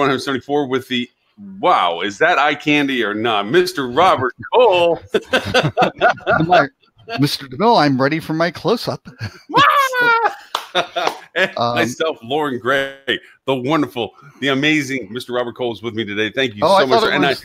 174 with the, wow, is that eye candy or not? Mr. Robert Cole. Mr. DeMille, I'm ready for my close-up. And myself, Lauren Gray, the wonderful, the amazing Mr. Robert Cole is with me today. Thank you so much.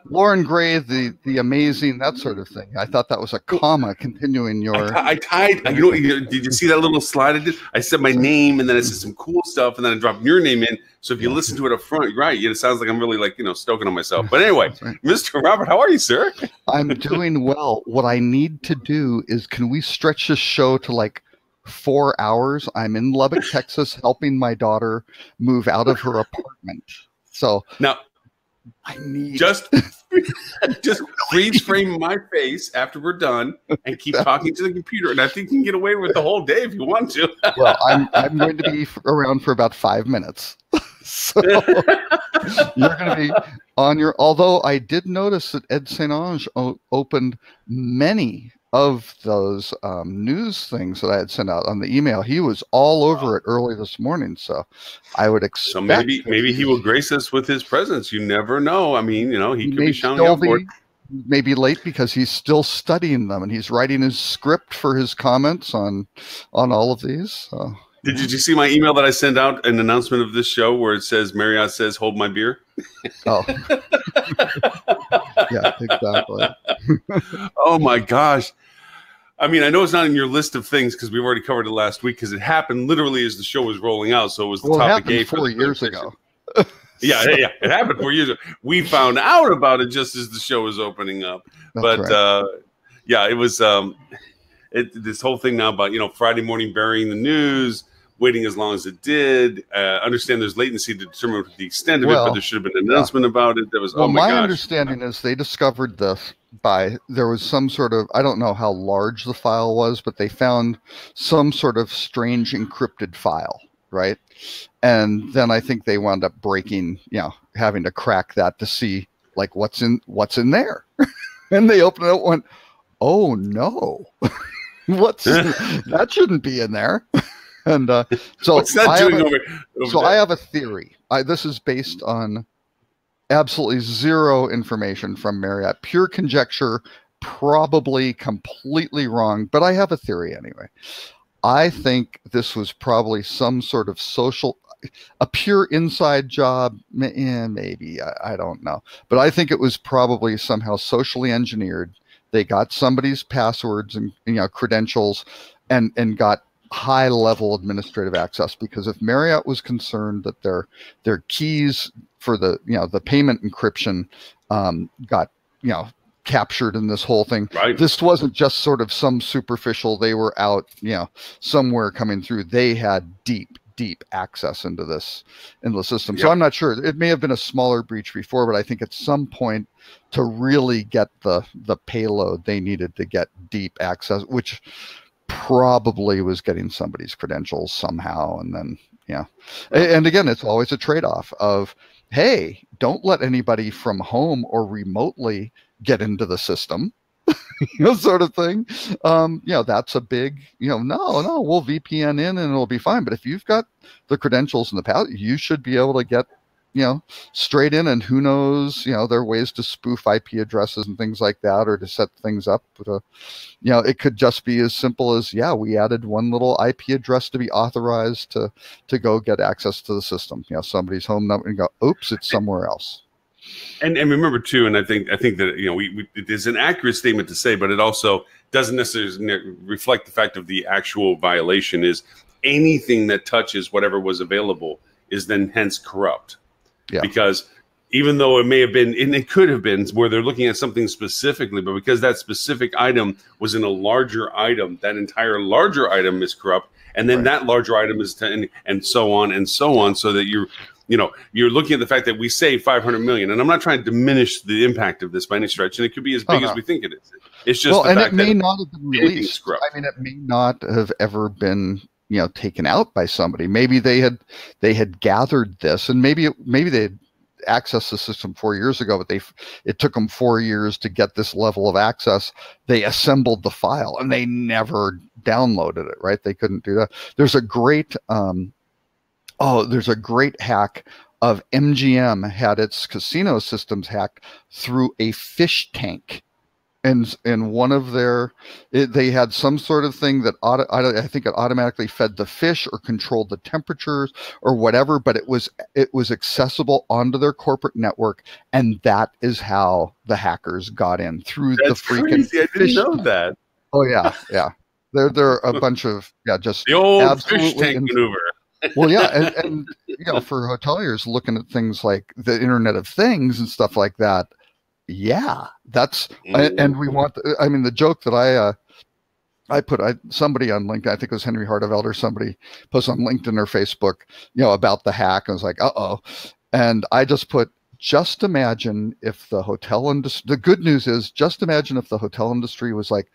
Lauren Gray, the amazing, that sort of thing. I thought that was a comma continuing your... I tied, did you see that little slide I did? I said my name, and then I said some cool stuff, and then I dropped your name in. So if you listen to it up front, right, it sounds like I'm really stoking on myself. But anyway, right. Mr. Robert, how are you, sir? I'm doing well. What I need to do is, can we stretch this show to 4 hours? I'm in Lubbock, Texas, helping my daughter move out of her apartment. So now I need just freeze frame my face after we're done and keep talking to the computer. And I think you can get away with the whole day if you want to. Well, I'm going to be around for about 5 minutes. So you're going to be on your, although I did notice that Ed St. Ange opened many of those news things that I had sent out on the email. He was all over it early this morning, so I would expect. So maybe he will grace us with his presence. You never know. I mean, he could be showing up for it. Maybe late because he's still studying them and he's writing his script for his comments on all of these. So. Did you see my email that I sent out, an announcement of this show where it says Marriott says hold my beer? Oh. Yeah, exactly. Oh my gosh. I mean, I know it's not in your list of things because we've already covered it last week because it happened literally as the show was rolling out. So it was the topic A for 4 years ago. Yeah, it happened 4 years ago. We found out about it just as the show was opening up. That's right. Yeah, it was this whole thing now about, Friday morning burying the news, waiting as long as it did. Understand there's latency to determine the extent of it, but there should have been an announcement about it. That was, oh my gosh. My understanding is they discovered this there was some sort of, I don't know how large the file was, but they found some sort of strange encrypted file, right? And then I think they wound up breaking, having to crack that to see what's in there. And they opened it up and went, oh no, that shouldn't be in there. And so what's that doing over there? I have a theory. This is based on absolutely zero information from Marriott, pure conjecture, probably completely wrong, but I have a theory anyway. I think this was probably some sort of a pure inside job, maybe, I don't know. But I think it was probably somehow socially engineered. They got somebody's passwords and credentials and got high-level administrative access, because if Marriott was concerned that their keys for the payment encryption got captured in this whole thing, right. This wasn't just sort of some superficial, they were out somewhere coming through. They had deep access into the system. Yep. So I'm not sure. It may have been a smaller breach before, but I think at some point to really get the payload, they needed to get deep access, which probably was getting somebody's credentials somehow. And then, and again, it's always a trade-off of, hey, don't let anybody from home or remotely get into the system, sort of thing. That's a big, no, we'll VPN in and it'll be fine. But if you've got the credentials in the past, you should be able to get, straight in. And who knows, there are ways to spoof IP addresses and things like that, or to set things up. It could just be as simple as, we added one little IP address to be authorized to go get access to the system. Somebody's home number and go, oops, it's somewhere else. And remember too, and I think that it is an accurate statement to say, but it also doesn't necessarily reflect the fact of the actual violation. Is anything that touches whatever was available is then hence corrupt. Yeah. Because even though it may have been, and it could have been, where they're looking at something specifically, but because that specific item was in a larger item, that entire larger item is corrupt, and then that larger item is and so on and so on, so that you're looking at the fact that we saved 500 million, and I'm not trying to diminish the impact of this by any stretch, and it could be as big as we think it is. It's just the fact it may not have been released. I mean, it may not have ever been taken out by somebody. Maybe they had gathered this, and maybe they had accessed the system 4 years ago, but it took them 4 years to get this level of access. They assembled the file and they never downloaded it, right? They couldn't do that. There's a great Oh, there's a great hack of MGM had its casino systems hacked through a fish tank. And in one of they had some sort of thing that I think it automatically fed the fish or controlled the temperatures or whatever, but it was accessible onto their corporate network, and that is how the hackers got in through the freaking crazy. I didn't know that. Oh yeah, yeah. They're a bunch of just the old fish tank maneuver. Well, yeah, and for hoteliers looking at things like the Internet of Things and stuff like that. Yeah, that's and we want. I mean, the joke that I put somebody on LinkedIn, I think it was Henry Harteveld or somebody posted on LinkedIn or Facebook, about the hack. I was like, uh-oh. And I just put, just imagine if the hotel industry, the good news is, just imagine if the hotel industry was like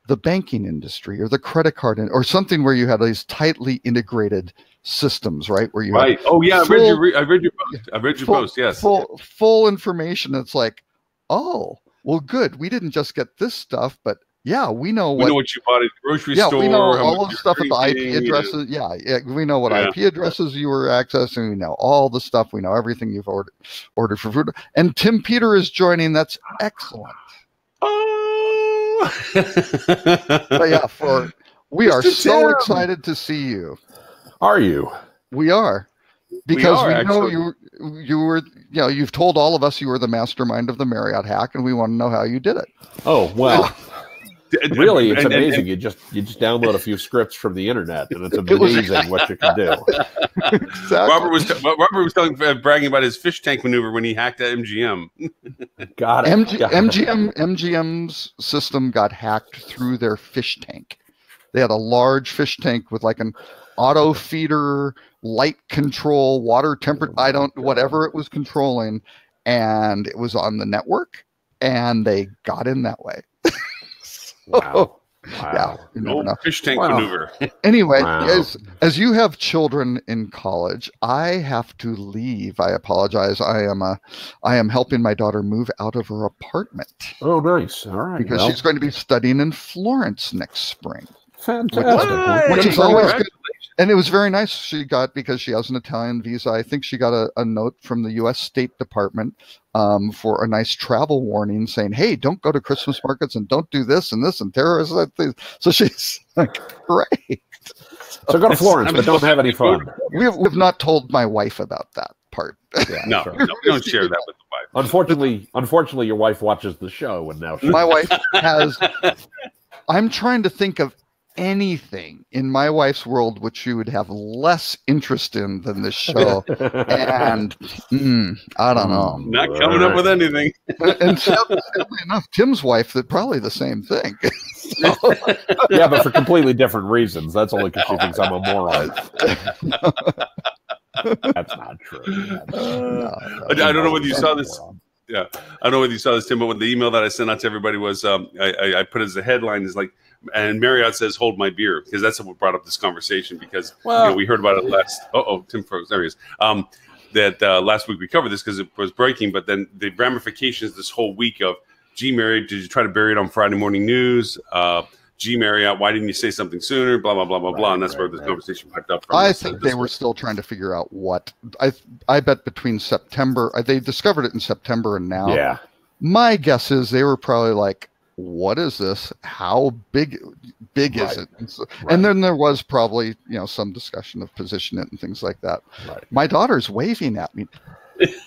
the banking industry or the credit card or something where you had these tightly integrated systems, right? Where you right. Oh yeah, I read your post. I read your post. Yes. Full information. It's like, oh, well, good. We didn't just get this stuff, but yeah, we know what you bought at the grocery store. Yeah, we know all the stuff at the IP addresses. Yeah, we know what IP addresses you were accessing. We know all the stuff. We know everything you've ordered for food. And Tim Peter is joining. That's excellent. Oh, but yeah, we are so excited to see you. Are you? We are. Because we know you were, you've told all of us you were the mastermind of the Marriott hack, and we want to know how you did it. Oh, well, really, it's amazing. You just download a few scripts from the internet, and it's amazing what you can do. Exactly. Robert was bragging about his fish tank maneuver when he hacked at MGM. Got it. MGM's system got hacked through their fish tank. They had a large fish tank with like an auto feeder, light control, water temperature, whatever it was controlling, and it was on the network, and they got in that way. Wow. Yeah, fish tank maneuver. Anyway, as you have children in college, I have to leave. I apologize. I am helping my daughter move out of her apartment. Oh, nice. All right. Because she's going to be studying in Florence next spring. Fantastic. Which is always good. And it was very nice she got, because she has an Italian visa. I think she got a note from the U.S. State Department for a nice travel warning saying, hey, don't go to Christmas markets and don't do this and terrorism. So she's like, great. So go to Florence, but don't have any fun. We've not told my wife about that part. Yeah, no, we don't share that with the wife. Unfortunately, your wife watches the show, and now my wife has. I'm trying to think of anything in my wife's world which you would have less interest in than this show, and I don't know. Not coming up with anything. And sadly enough, Tim's wife, that probably the same thing. Yeah, but for completely different reasons. That's only because she thinks I'm a moron. That's not true. I don't know whether you saw this. Yeah, I don't know whether you saw this, Tim, but when the email that I sent out to everybody was, I put as a headline is like, and Marriott says, hold my beer, because that's what brought up this conversation, because we heard about it last. Tim froze. There he is. That last week we covered this because it was breaking, but then the ramifications this whole week of, gee, Marriott, did you try to bury it on Friday morning news? Gee, Marriott, why didn't you say something sooner? Blah, blah, blah, blah, blah. And that's where this conversation picked up from. I think they were still trying to figure out what. I bet between September, they discovered it in September and now. Yeah. My guess is they were probably like, what is this? How big is it? And then there was probably, some discussion of position it and things like that. Right. My daughter's waving at me.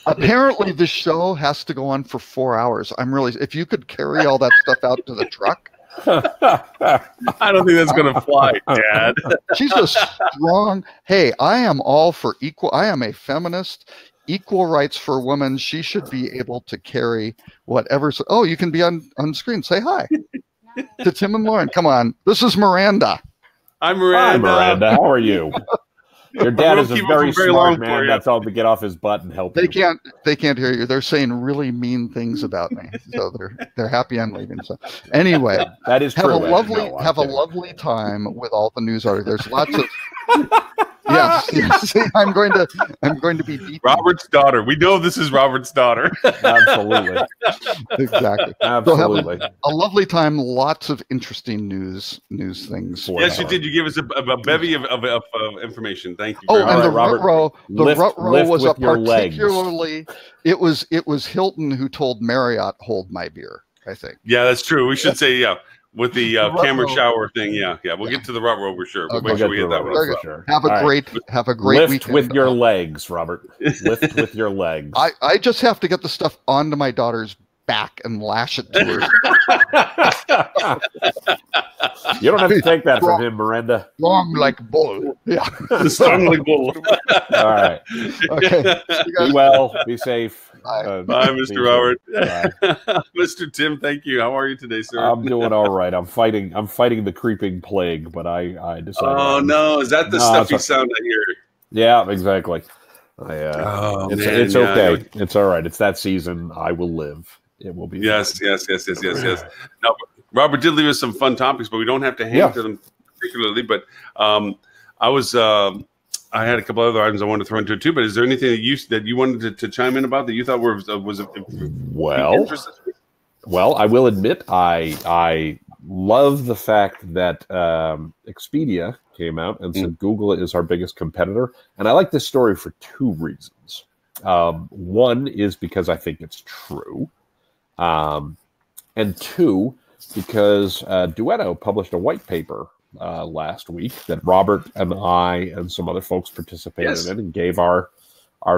Apparently the show has to go on for 4 hours. If you could carry all that stuff out to the truck. I don't think that's going to fly, Dad. She's a strong, hey, I am all for equal. I am a feminist. Equal rights for women. She should be able to carry whatever. Oh, you can be on screen. Say hi to Tim and Lauren. Come on. This is Miranda. I'm Miranda. Hi, Miranda. How are you? Your dad is a very smart man. That's all to get off his butt and help. They can't hear you. They're saying really mean things about me. So they're happy I'm leaving. So anyway, that is have true. a lovely time with all the news articles. There's Yes, yes. I'm going to be beaten. Robert's daughter. We know this is Robert's daughter. Absolutely. Exactly. Absolutely. A lovely time. Lots of interesting news things. Yes, you did. You gave us a bevy of information. Thank you. Oh, very and much. the Rut Row. The Rut Row was a particularly. It was Hilton who told Marriott, "Hold my beer." I think. Yeah, that's true. We should say with the camera shower thing. Yeah. We'll get to the Rut Row for sure. We'll make sure we hit that one for sure. Have a great Lift weekend. with your legs, Robert. Lift with your legs. I just have to get the stuff onto my daughter's back and lash it to her. You don't have to take that from him, Miranda. Long like bull. Yeah. Strong like bull. All right. Okay. Be well. Be safe. Bye, Mr. Robert. Bye. Mr. Tim, thank you. How are you today, sir? I'm doing all right. I'm fighting the creeping plague, but I decided. Oh no, is that the stuffy sound I hear? Yeah, exactly. It's okay. Yeah. It's all right. It's that season. I will live. It will be. Yes. Now, Robert did leave us some fun topics, but we don't have to hang to them particularly. But I had a couple other items I wanted to throw into it too. But is there anything that you wanted to chime in about that you thought was well, I will admit I love the fact that Expedia came out and said Google is our biggest competitor, and I like this story for two reasons. One is because I think it's true, and two, because Duetto published a white paper last week that Robert and I and some other folks participated in and gave our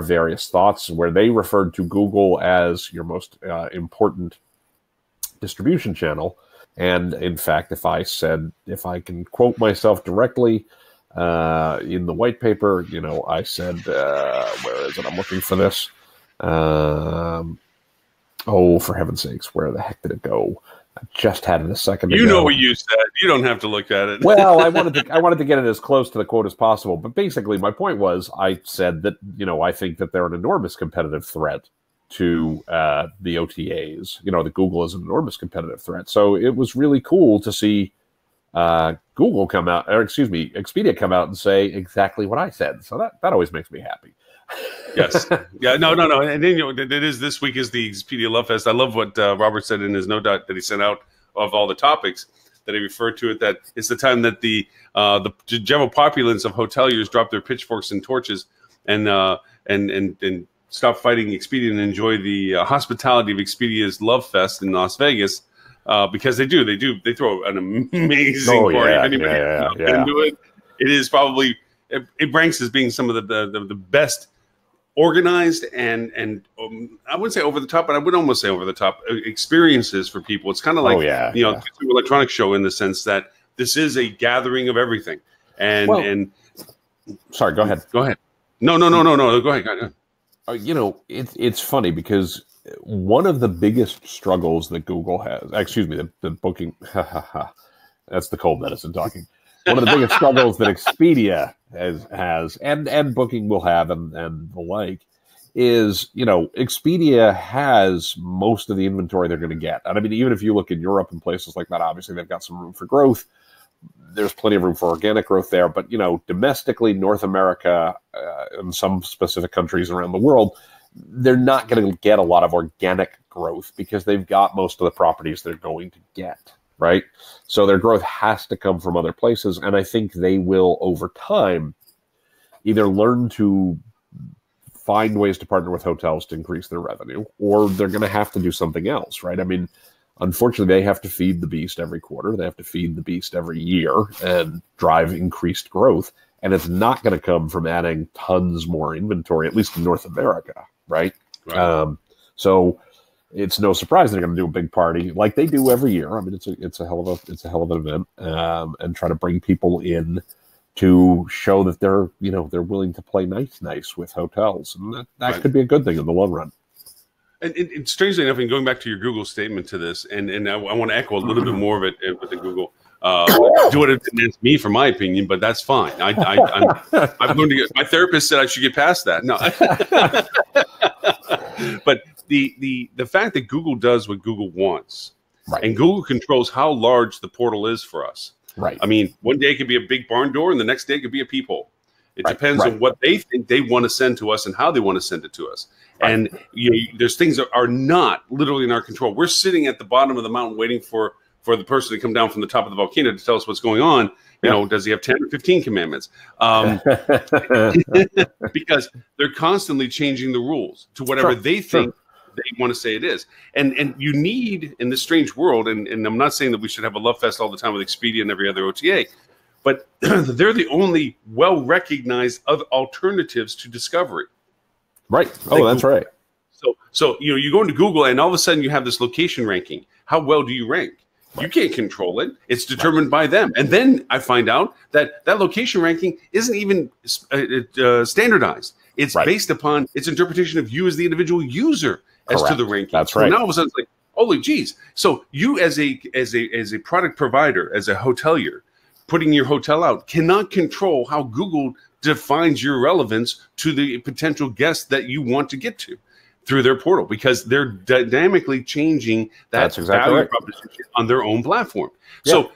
various thoughts, where they referred to Google as your most important distribution channel. And in fact, if I can quote myself directly in the white paper, I said, where is it? I'm looking for this. Oh, for heaven's sakes, where the heck did it go? I just had it a second ago. You know what you said. You don't have to look at it. Well, I wanted to get it as close to the quote as possible. But basically, my point was, I said that, I think that they're an enormous competitive threat to the OTAs. That Google is an enormous competitive threat. So it was really cool to see Expedia come out and say exactly what I said. So that always makes me happy. Yes. Yeah. No. And then this week is the Expedia Love Fest. I love what Robert said in his note that he sent out of all the topics that he referred to it. That it's the time that the general populace of hoteliers drop their pitchforks and torches and stop fighting Expedia and enjoy the hospitality of Expedia's Love Fest in Las Vegas. Because they throw an amazing party. If anybody can do it, it is probably it ranks as being some of the best organized and I wouldn't say over the top, but I would almost say over the top experiences for people. It's kind of like Consumer Electronics Show in the sense that this is a gathering of everything. And sorry, go ahead. Go ahead. No. Go ahead. It's funny because one of the biggest struggles that Google has, the booking, that's the cold medicine talking. One of the biggest struggles that Expedia has and Booking will have and the like is, Expedia has most of the inventory they're going to get. And I mean, even if you look in Europe and places like that, obviously they've got some room for growth. There's plenty of room for organic growth there. But, domestically, North America and some specific countries around the world, they're not going to get a lot of organic growth because they've got most of the properties they're going to get. Right. So their growth has to come from other places. And I think they will, over time, either learn to find ways to partner with hotels to increase their revenue, or they're going to have to do something else. Right. I mean, unfortunately, they have to feed the beast every quarter. They have to feed the beast every year and drive increased growth. And it's not going to come from adding tons more inventory, at least in North America. Right. So it's no surprise they're going to do a big party like they do every year. I mean, it's a hell of an event, and try to bring people in to show that they're willing to play nice with hotels, and that could be a good thing in the long run. And strangely enough, and going back to your Google statement to this, and I want to echo a little bit more of it with the Google. Do it didn't ask me for my opinion, but that's fine. I'm going to get. My therapist said I should get past that. No, but the fact that Google does what Google wants, right, and Google controls how large the portal is for us. Right. I mean, one day it could be a big barn door, and the next day it could be a peephole. It depends on what they think they want to send to us and how they want to send it to us. Right. And there's things that are not literally in our control. We're sitting at the bottom of the mountain waiting for the person to come down from the top of the volcano to tell us what's going on. You know, does he have 10 or 15 commandments? Because they're constantly changing the rules to whatever they think they want to say it is. And you need, in this strange world, and I'm not saying that we should have a love fest all the time with Expedia and every other OTA, but they're the only well-recognized other alternatives to discovery. Right. Oh, that's right. So you go into Google and all of a sudden you have this location ranking. How well do you rank? You can't control it. It's determined by them. And then I find out that location ranking isn't even standardized. It's based upon its interpretation of you as the individual user as to the ranking. That's right. So now all of a sudden it's like, holy geez. So you as a product provider, as a hotelier, putting your hotel out, cannot control how Google defines your relevance to the potential guests that you want to get to through their portal, because they're dynamically changing that value proposition on their own platform. Yeah. So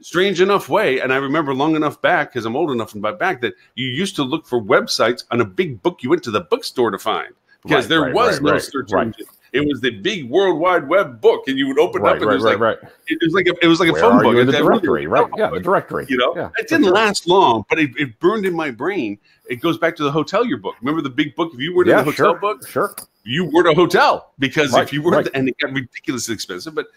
strange enough way, and I remember long enough back, because I'm old enough and back, that you used to look for websites on a big book you went to the bookstore to find, because there was no search engine. It was the big World Wide Web book, and you would open up, and it was like a phone book. The directory, right? Yeah, the directory. It didn't last long, but it burned in my brain. It goes back to the hotelier book. Remember the big book? If you were in the hotel book, you were a hotel, because if you weren't, and it got ridiculously expensive. But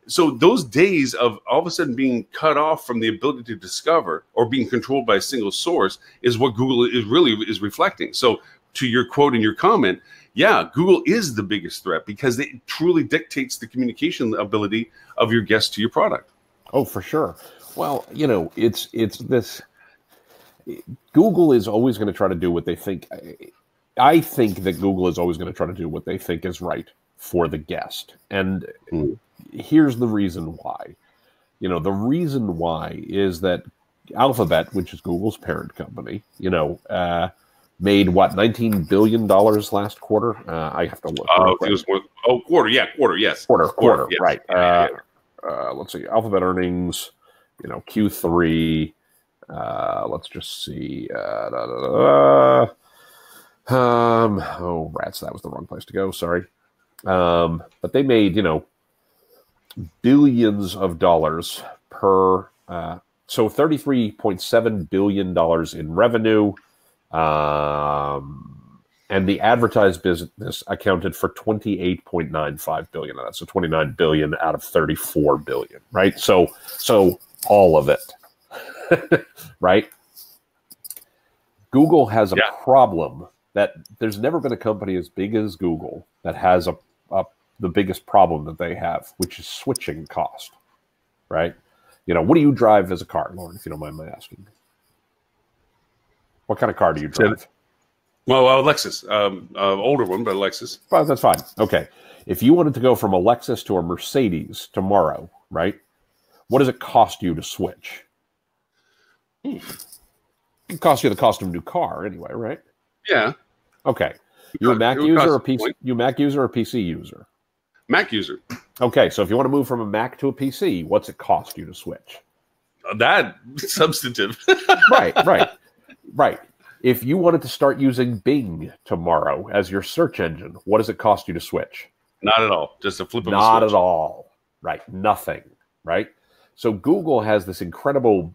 so those days of all of a sudden being cut off from the ability to discover or being controlled by a single source is what Google is reflecting. So to your quote and your comment, yeah, Google is the biggest threat because it truly dictates the communication ability of your guests to your product. Oh, for sure. Well, it's this. Google is always going to try to do what they think. I think that Google is always going to try to do what they think is right for the guest. And here's the reason why. The reason why is that Alphabet, which is Google's parent company, made what, $19 billion last quarter? I have to look. It was quarter. Yeah, quarter. Yes, quarter. Yes. Right. Let's see. Alphabet earnings. Q3. Let's just see. Oh, rats! That was the wrong place to go. Sorry. But they made billions of dollars per. So $33.7 billion in revenue. And the advertised business accounted for 28.95 billion of that. So 29 billion out of 34 billion, right? So all of it, right? Google has a problem that there's never been a company as big as Google that has the biggest problem that they have, which is switching cost, right? What do you drive as a car, Lauren, if you don't mind my asking? What kind of car do you drive? Well, Lexus, older one, but a Lexus. Well, that's fine. Okay. If you wanted to go from a Lexus to a Mercedes tomorrow, right? What does it cost you to switch? It costs you the cost of a new car anyway, right? Yeah. Okay. You a Mac user or PC? You Mac user or PC user? Mac user. Okay. So if you want to move from a Mac to a PC, what's it cost you to switch? That substantive. Right. If you wanted to start using Bing tomorrow as your search engine, what does it cost you to switch? Not at all. Just a flip of a switch. Not at all. Right. Nothing. Right. So Google has this incredible,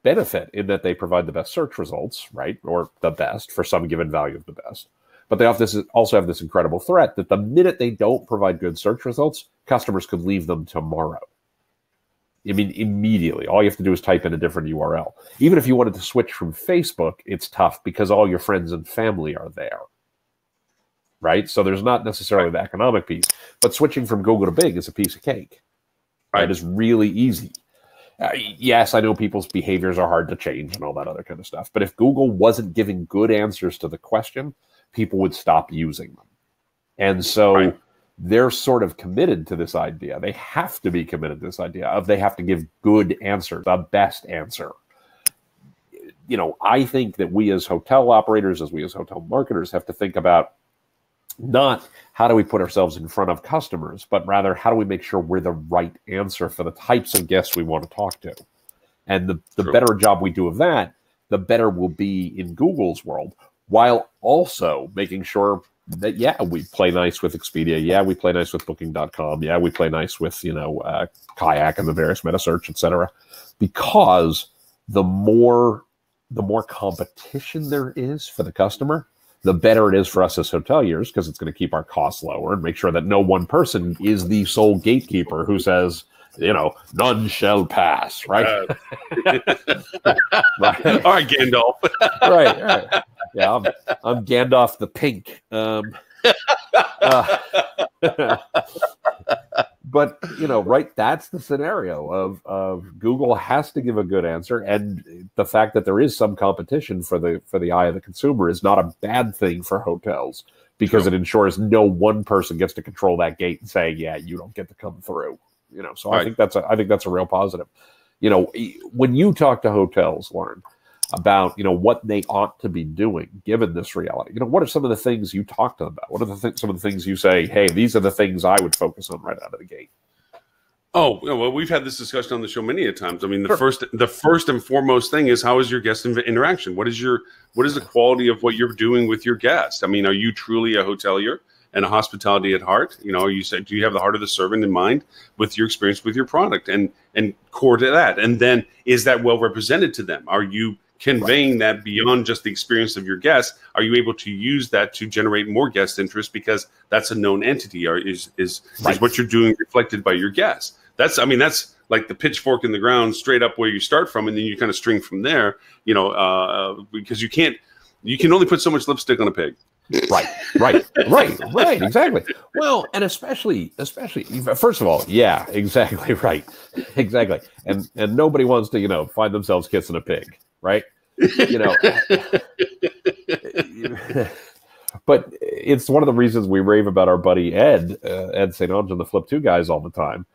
benefit in that they provide the best search results, right? Or the best for some given value of the best. But they also have this incredible threat that the minute they don't provide good search results, customers could leave them tomorrow. I mean, immediately. All you have to do is type in a different URL. Even if you wanted to switch from Facebook, it's tough because all your friends and family are there, right? So there's not necessarily the economic piece. But switching from Google to Bing is a piece of cake. Right? It's really easy. Yes, I know people's behaviors are hard to change and all that other kind of stuff. But if Google wasn't giving good answers to the question, people would stop using them. And so they're sort of committed to this idea. They have to be committed to this idea of they have to give good answers, the best answer. I think that we as hotel operators, as we as hotel marketers have to think about not how do we put ourselves in front of customers, but rather how do we make sure we're the right answer for the types of guests we want to talk to. And the better job we do of that, the better we'll be in Google's world, while also making sure that, yeah, we play nice with Expedia. Yeah, we play nice with Booking.com. Yeah, we play nice with, Kayak and the various meta search, et cetera. Because the more competition there is for the customer, the better it is for us as hoteliers, because it's going to keep our costs lower and make sure that no one person is the sole gatekeeper who says, none shall pass, right? Right. All right, Gandalf. right. Yeah, I'm Gandalf the Pink. But right, that's the scenario of Google has to give a good answer, and the fact that there is some competition for the eye of the consumer is not a bad thing for hotels, because it ensures no one person gets to control that gate and say, yeah, you don't get to come through. So right. I think that's a real positive. When you talk to hotels, Lauren, about what they ought to be doing given this reality, what are some of the things you talk to them about? What are some of the things you say, hey, these are the things I would focus on right out of the gate? Oh, well, we've had this discussion on the show many a times. I mean, the first and foremost thing is, how is your guest interaction? What is the quality of what you're doing with your guest? I mean, are you truly a hotelier and a hospitality at heart? Do you have the heart of the servant in mind with your experience with your product and core to that? And then, is that well represented to them? Are you conveying that beyond just the experience of your guests? Are you able to use that to generate more guest interest because that's a known entity? Or is what you're doing reflected by your guests? That's like the pitchfork in the ground, straight up where you start from, and then you kind of string from there. Because you can only put so much lipstick on a pig. Right, exactly. Well, and especially, first of all, yeah, exactly right, exactly. And nobody wants to, find themselves kissing a pig, right? But it's one of the reasons we rave about our buddy Ed St. Onge and the Flip2 guys all the time.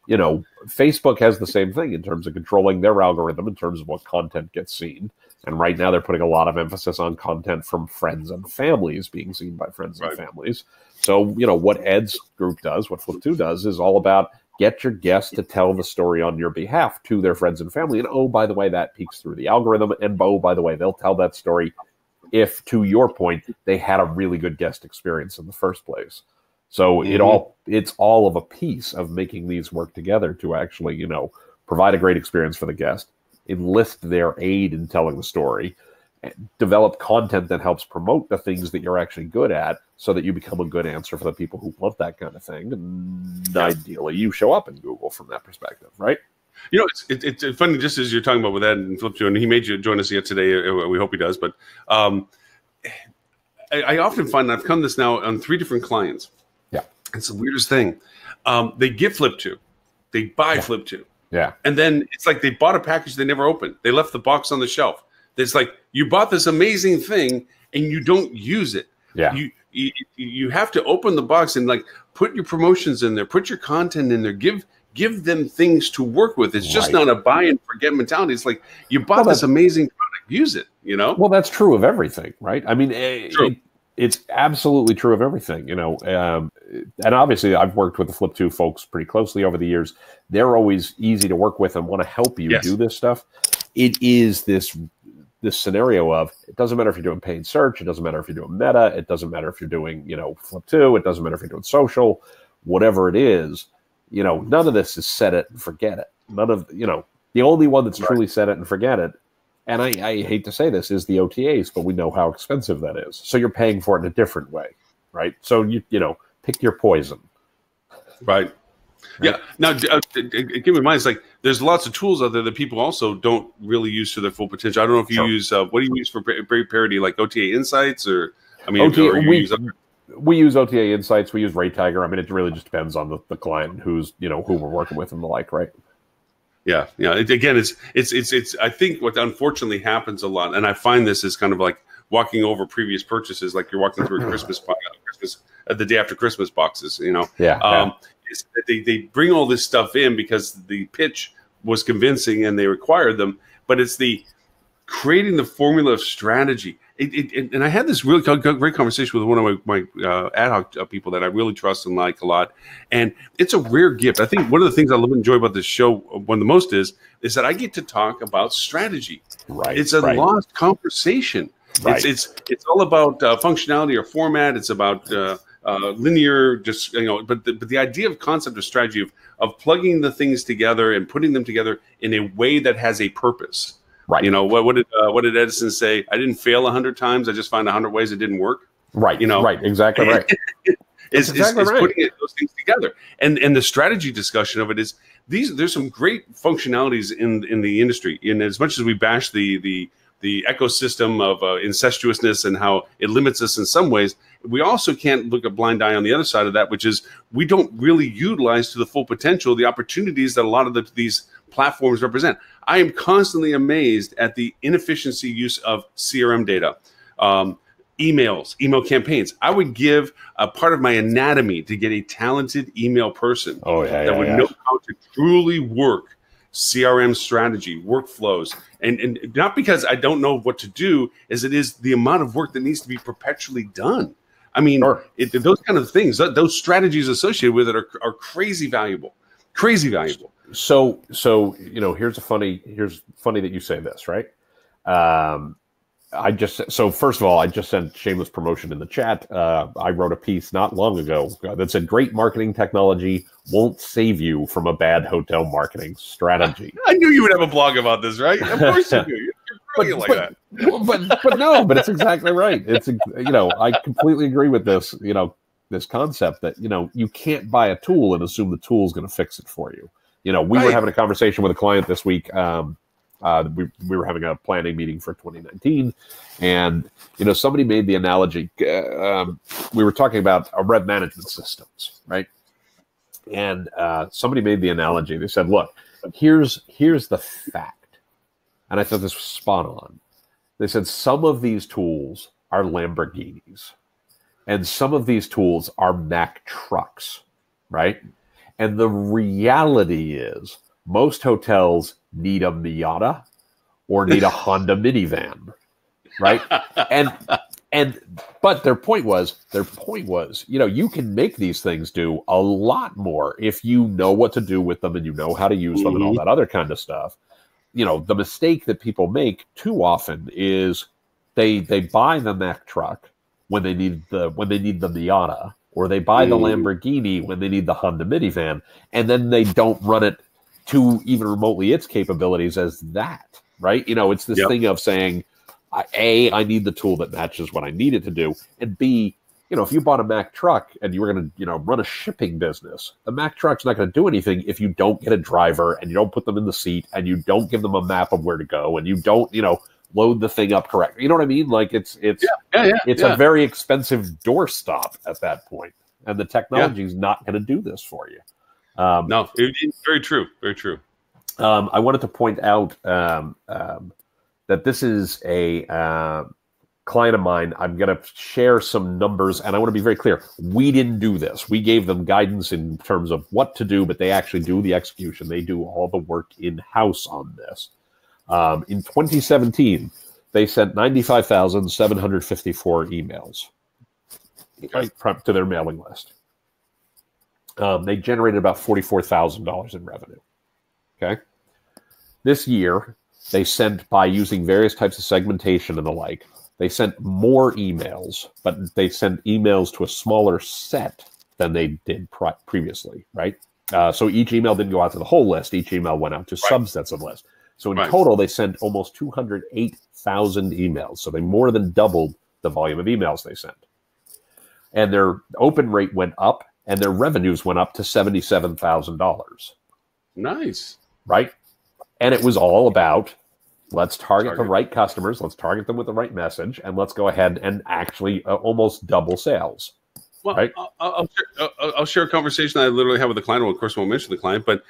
Facebook has the same thing in terms of controlling their algorithm in terms of what content gets seen. And right now they're putting a lot of emphasis on content from friends and families being seen by friends and families. So, what Ed's group does, what Flip2 does, is all about get your guests to tell the story on your behalf to their friends and family. And, oh, by the way, that peeks through the algorithm. And, oh, by the way, they'll tell that story if, to your point, they had a really good guest experience in the first place. So it's all of a piece of making these work together to actually, provide a great experience for the guest, enlist their aid in telling the story, and develop content that helps promote the things that you're actually good at so that you become a good answer for the people who want that kind of thing. And ideally, you show up in Google from that perspective, right? It's funny, just as you're talking about with Ed and Flip2, and he made you join us yet today. We hope he does. But I often find I've come this now on 3 different clients. Yeah. It's the weirdest thing. They get Flip2. They buy Flip2. Yeah. And then it's like they bought a package they never opened. They left the box on the shelf. It's like, you bought this amazing thing and you don't use it. Yeah. You have to open the box and put your promotions in there, put your content in there, give them things to work with. It's just not a buy and forget mentality. It's like, you bought this amazing product, use it, Well, that's true of everything, right? I mean, it's absolutely true of everything, and obviously I've worked with the Flip2 folks pretty closely over the years. They're always easy to work with and want to help you do this stuff. It is this scenario of, it doesn't matter if you're doing paid search, it doesn't matter if you're doing meta, it doesn't matter if you're doing, Flip2, it doesn't matter if you're doing social, whatever it is, none of this is set it and forget it. None of, the only one that's truly set it and forget it, and I hate to say this, is the OTAs, but we know how expensive that is. So you're paying for it in a different way, right? So, pick your poison. Right. Yeah. Now, keep in mind, it's like there's lots of tools out there that people also don't really use to their full potential. I don't know if you use, what do you use for parity, like OTA Insights or, we use OTA Insights. We use Rate Tiger. I mean, it really just depends on the client who's, who we're working with and the like, right? Yeah. Again, it's. I think what unfortunately happens a lot, and I find this is kind of like walking over previous purchases, like you're walking through a Christmas the day after Christmas boxes. Is that they bring all this stuff in because the pitch was convincing and they required them, but it's the creating the formula of strategy. and I had this really great conversation with one of my ad hoc people that I really trust and like a lot. And it's a rare gift. I think one of the things I love and enjoy about this show, one of the most is that I get to talk about strategy. Right. It's a lost conversation. Right. It's all about functionality or format. It's about linear, just But the idea of concept of strategy of plugging the things together and putting them together in a way that has a purpose. Right. What did Edison say? I didn't fail 100 times. I just found 100 ways it didn't work. Right. Right. Exactly right. Is putting those things together, and the strategy discussion of it is there's some great functionalities in the industry. And as much as we bash the ecosystem of incestuousness and how it limits us in some ways, we also can't look a blind eye on the other side of that, which is we don't really utilize to the full potential the opportunities that a lot of these platforms represent. I am constantly amazed at the inefficiency use of CRM data, email campaigns. I would give a part of my anatomy to get a talented email person that would know how to truly work CRM strategy, workflows, and not because I don't know what to do, as it is the amount of work that needs to be perpetually done. I mean, those kind of things, those strategies associated with it are crazy valuable. Crazy valuable. So here's funny that you say this, right? First of all, I just sent shameless promotion in the chat. I wrote a piece not long ago that said great marketing technology won't save you from a bad hotel marketing strategy. I knew you would have a blog about this, right? Of course you do. You're brilliant like that. But it's exactly right. It's I completely agree with this. This concept that you can't buy a tool and assume the tool is going to fix it for you. We were having a conversation with a client this week. We were having a planning meeting for 2019, and somebody made the analogy. We were talking about rev management systems, right? And somebody made the analogy. They said, "Look, here's the fact," and I thought this was spot on. They said some of these tools are Lamborghinis, and some of these tools are Mack trucks, right? And the reality is, most hotels need a Miata or need a Honda minivan, right? But their point was, you can make these things do a lot more if you know what to do with them and you know how to use them and all that other kind of stuff. The mistake that people make too often is they buy the Mack truck when they need the Miata, or they buy the Lamborghini when they need the Honda minivan, and then they don't run it to even remotely its capabilities as that, right? It's this thing of saying, A, I need the tool that matches what I need it to do, and B, if you bought a Mack truck and you were going to, run a shipping business, the Mack truck's not going to do anything if you don't get a driver and you don't put them in the seat and you don't give them a map of where to go and you don't, load the thing up correctly. You know what I mean? Like it's a very expensive doorstop at that point, and the technology is not going to do this for you. No, it's very true. Very true. I wanted to point out that this is a client of mine. I'm going to share some numbers, and I want to be very clear. We didn't do this. We gave them guidance in terms of what to do, but they actually do the execution. They do all the work in-house on this. In 2017, they sent 95,754 emails to their mailing list. They generated about $44,000 in revenue. Okay. This year, they sent, by using various types of segmentation and the like, they sent more emails, but they sent emails to a smaller set than they did previously, right? So each email didn't go out to the whole list. Each email went out to subsets of lists. So in total, they sent almost 208,000 emails. So they more than doubled the volume of emails they sent. And their open rate went up, and their revenues went up to $77,000. Nice. Right? And it was all about, let's target the right customers, let's target them with the right message, and let's go ahead and actually almost double sales. Well, right? I'll share a conversation I literally had with a client. Well, of course, I won't mention the client, but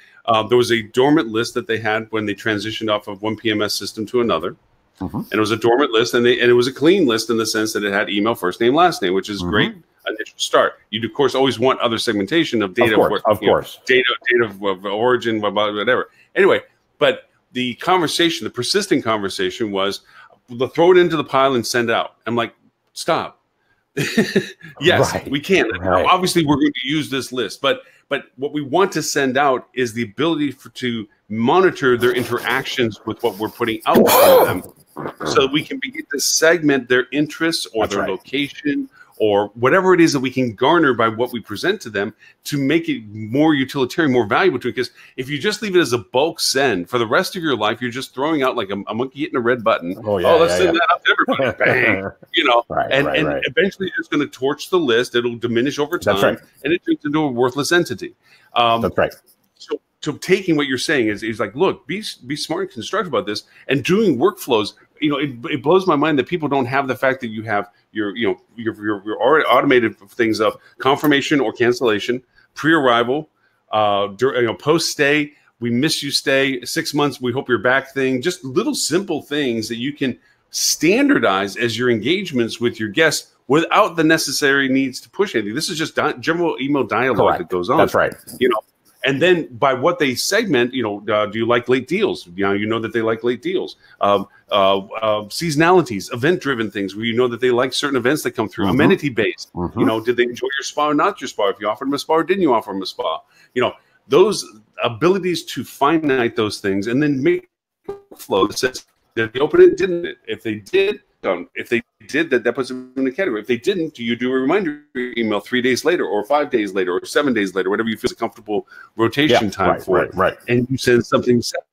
there was a dormant list that they had when they transitioned off of one PMS system to another. And it was a dormant list, and it was a clean list in the sense that it had email, first name, last name, which is great initial start. You'd, of course, always want other segmentation of data. Of course. Data of origin, whatever. Anyway, but the conversation, the persistent conversation was, they'll throw it into the pile and send out. I'm like, stop. Yes, Right. we can. Right. Obviously, we're going to use this list, but what we want to send out is the ability to monitor their interactions with what we're putting out for them, so that we can begin to segment their interests or That's their right. location or whatever it is that we can garner by what we present to them to make it more utilitarian, more valuable to it. Because if you just leave it as a bulk send for the rest of your life, you're just throwing out like a monkey hitting a red button. Oh, yeah, let's yeah, send that out to everybody. Bang. You know, Right, and right. eventually it's going to torch the list. It'll diminish over time, That's right. and it turns into a worthless entity. That's right. So taking what you're saying is like, look, be smart and constructive about this, and doing workflows. You know, it blows my mind that people don't have the fact that you have your already automated things of confirmation or cancellation, pre-arrival, post stay. We miss you stay 6 months. We hope you're back thing. Just little simple things that you can standardize as your engagements with your guests without the necessary needs to push anything. This is just general email dialogue Correct. that goes on. That's right. You know, and then by what they segment, do you like late deals? You know that they like late deals. Seasonalities, event-driven things where you know that they like certain events that come through. Mm-hmm. Amenity-based. Mm-hmm. You know, did they enjoy your spa or not your spa? If you offered them a spa or didn't you offer them a spa? You know, those abilities to finite those things and then make flow that says, did they open it? Didn't it? If they did, if they did, that puts them in the category. If they didn't, do you do a reminder email 3 days later or 5 days later or 7 days later, whatever you feel is a comfortable rotation time for it. Right. And you send something separate.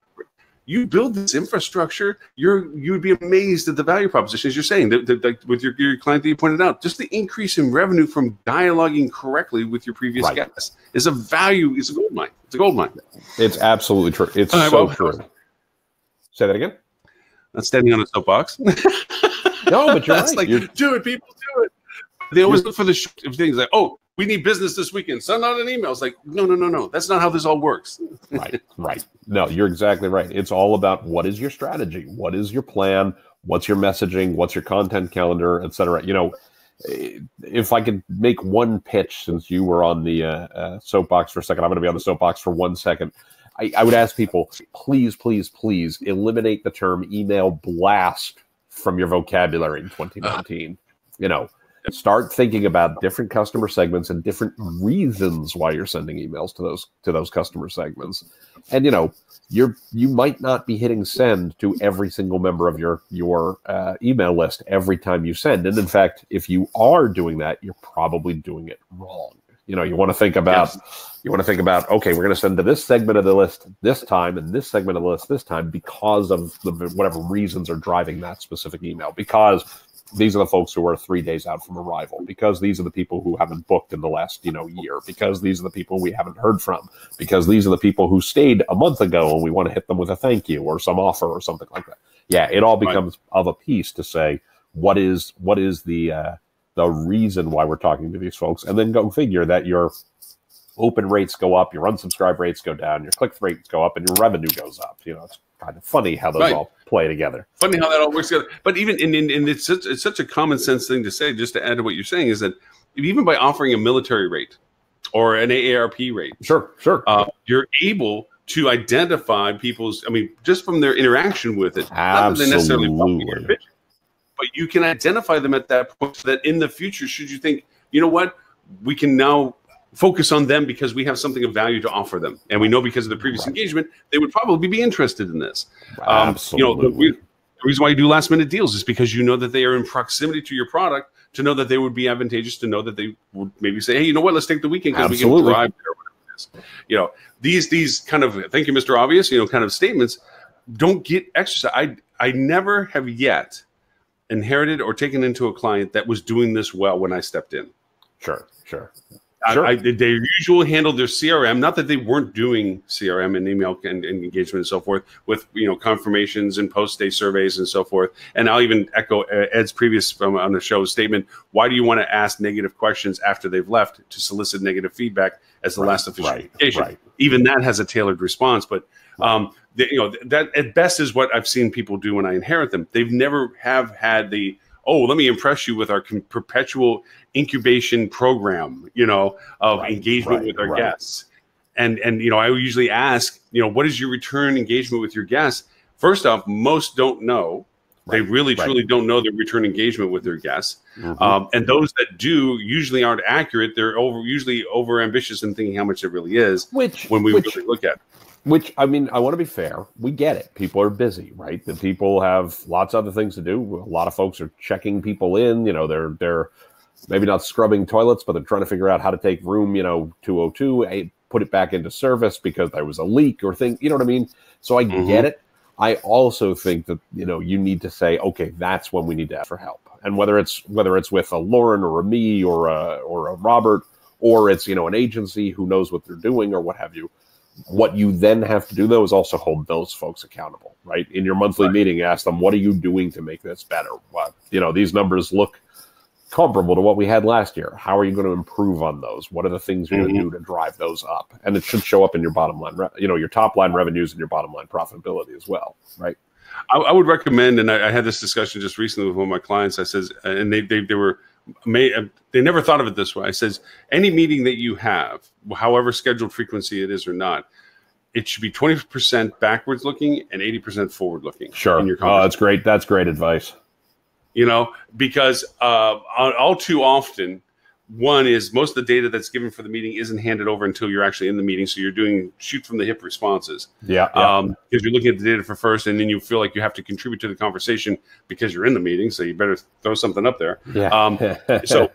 You build this infrastructure, you'd be amazed at the value proposition, as you're saying, that with your client that you pointed out. Just the increase in revenue from dialoguing correctly with your previous guests is a value, is a gold mine. It's a gold mine. It's absolutely true. It's true. Say that again? Not standing on a soapbox. No, but you're That's right. like, do it, people, do it. They always look for the things like, oh, we need business this weekend. Send out an email. It's like, no. That's not how this all works. Right. No, you're exactly right. It's all about what is your strategy? What is your plan? What's your messaging? What's your content calendar, et cetera? You know, if I could make one pitch, since you were on the soapbox for a second, I'm going to be on the soapbox for 1 second. I would ask people, please eliminate the term email blast from your vocabulary in 2019. You know, start thinking about different customer segments and different reasons why you're sending emails to those customer segments. And you know, you might not be hitting send to every single member of your email list every time you send. And in fact, if you are doing that, you're probably doing it wrong. You know, you want to think about okay, we're going to send to this segment of the list this time and this segment of the list this time because of whatever reasons are driving that specific email. Because these are the folks who are 3 days out from arrival. Because these are the people who haven't booked in the last year. Because these are the people we haven't heard from. Because these are the people who stayed a month ago and we want to hit them with a thank you or some offer or something like that. Yeah, it all becomes of a piece to say what is the reason why we're talking to these folks, and then go figure that your open rates go up, your unsubscribe rates go down, your click rates go up, and your revenue goes up. You know, it's kind of funny how those all play together. Funny how that all works together. But even it's such a common sense thing to say, just to add to what you're saying, is that even by offering a military rate or an AARP rate, sure, you're able to identify people's, just from their interaction with it, absolutely. Not that they necessarily but you can identify them at that point so that in the future, should you think, you know what, we can now focus on them because we have something of value to offer them. And we know because of the previous engagement, they would probably be interested in this. Absolutely. The reason why you do last minute deals is because you know that they are in proximity to your product, to know that they would be advantageous, to know that they would maybe say, hey, you know what, let's take the weekend because we can drive there. Or whatever it is. You know, these kind of, thank you, Mr. Obvious, kind of statements don't get exercise. I never have yet inherited or taken into a client that was doing this well when I stepped in. Sure. They usually handled their CRM, not that they weren't doing CRM and email and engagement and so forth with, confirmations and post-day surveys and so forth. And I'll even echo Ed's previous on the show statement. Why do you want to ask negative questions after they've left to solicit negative feedback as the last official communication? Right. Even that has a tailored response, but that at best is what I've seen people do when I inherit them. They've never have had the, let me impress you with our perpetual incubation program, of engagement with our guests. And I usually ask, what is your return engagement with your guests? First off, most don't know They really, truly don't know their return engagement with their guests. And those that do usually aren't accurate. They're usually over ambitious in thinking how much it really is when we really look at it. Which, I mean, I want to be fair. We get it. People are busy, right? The people have lots of other things to do. A lot of folks are checking people in. You know, they're maybe not scrubbing toilets, but they're trying to figure out how to take room, 202, put it back into service because there was a leak or thing. You know what I mean? So I get it. I also think that, you need to say, okay, that's when we need to ask for help. And whether it's with a Lauren or a me or a Robert, or it's, an agency who knows what they're doing or what have you. What you then have to do, though, is also hold those folks accountable, right? In your monthly meeting, ask them, what are you doing to make this better? These numbers look comparable to what we had last year. How are you going to improve on those? What are the things you're going to do to drive those up? And it should show up in your bottom line, your top line revenues and your bottom line profitability as well, right? I would recommend, and I had this discussion just recently with one of my clients. I says, and they never thought of it this way. I says, any meeting that you have, however scheduled frequency it is or not, it should be 20% backwards looking and 80% forward looking. Sure. In your that's great. That's great advice. Because all too often, one is most of the data that's given for the meeting isn't handed over until you're actually in the meeting. So you're doing shoot from the hip responses. Yeah. Because you're looking at the data for first, and then you feel like you have to contribute to the conversation because you're in the meeting. So you better throw something up there. Yeah. So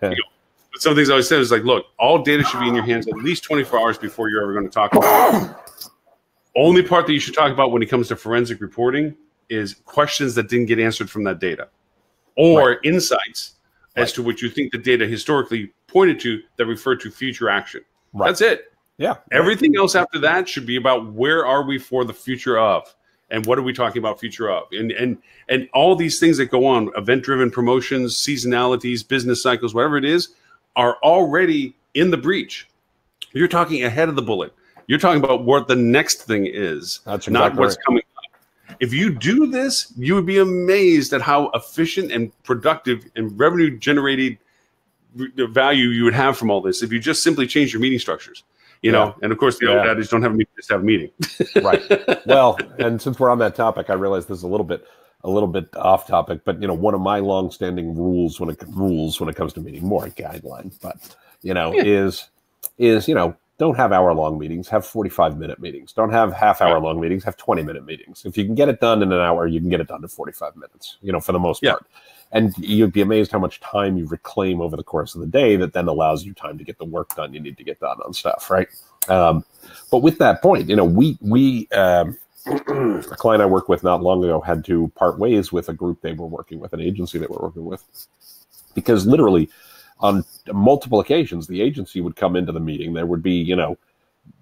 some things I always said is like, look, all data should be in your hands at least 24 hours before you're ever going to talk about it. Only part that you should talk about when it comes to forensic reporting is questions that didn't get answered from that data, or insights as to what you think the data historically pointed to that refer to future action. That's it. Yeah. Everything else after that should be about where are we for the future of, and what are we talking about future of, and all these things that go on, event-driven promotions, seasonalities, business cycles, whatever it is, are already in the breach. You're talking ahead of the bullet. You're talking about what the next thing is, not what's coming. If you do this, you would be amazed at how efficient and productive and revenue generated value you would have from all this if you just simply change your meeting structures. And of course the old adage, don't have a meeting, just have a meeting. Right. Well, and since we're on that topic, I realize this is a little bit off topic, but one of my long-standing rules when it comes to meeting, more a guideline, but is don't have hour-long meetings, have 45-minute meetings. Don't have half-hour-long meetings, have 20-minute meetings. If you can get it done in an hour, you can get it done in 45 minutes, for the most part. And you'd be amazed how much time you reclaim over the course of the day that then allows you time to get the work done you need to get done on stuff, right? But with that point, we a client I worked with not long ago had to part ways with a group they were working with, an agency they were working with, because literally on multiple occasions, the agency would come into the meeting. There would be,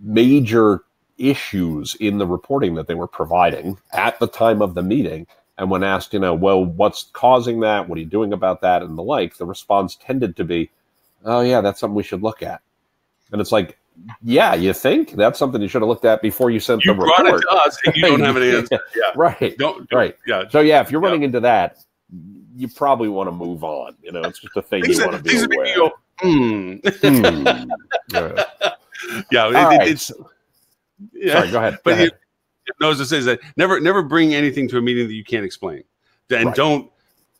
major issues in the reporting that they were providing at the time of the meeting. And when asked, well, what's causing that? What are you doing about that? And the like, the response tended to be, oh, yeah, that's something we should look at. And it's like, yeah, you think that's something you should have looked at before you sent the report. You brought it to us and you don't have an answer. Yeah. Right. Right. Yeah. So, yeah, if you're running into that, you probably want to move on. It's just a thing you want to be aware of. It's Sorry, go ahead. But as it says that never bring anything to a meeting that you can't explain, and don't.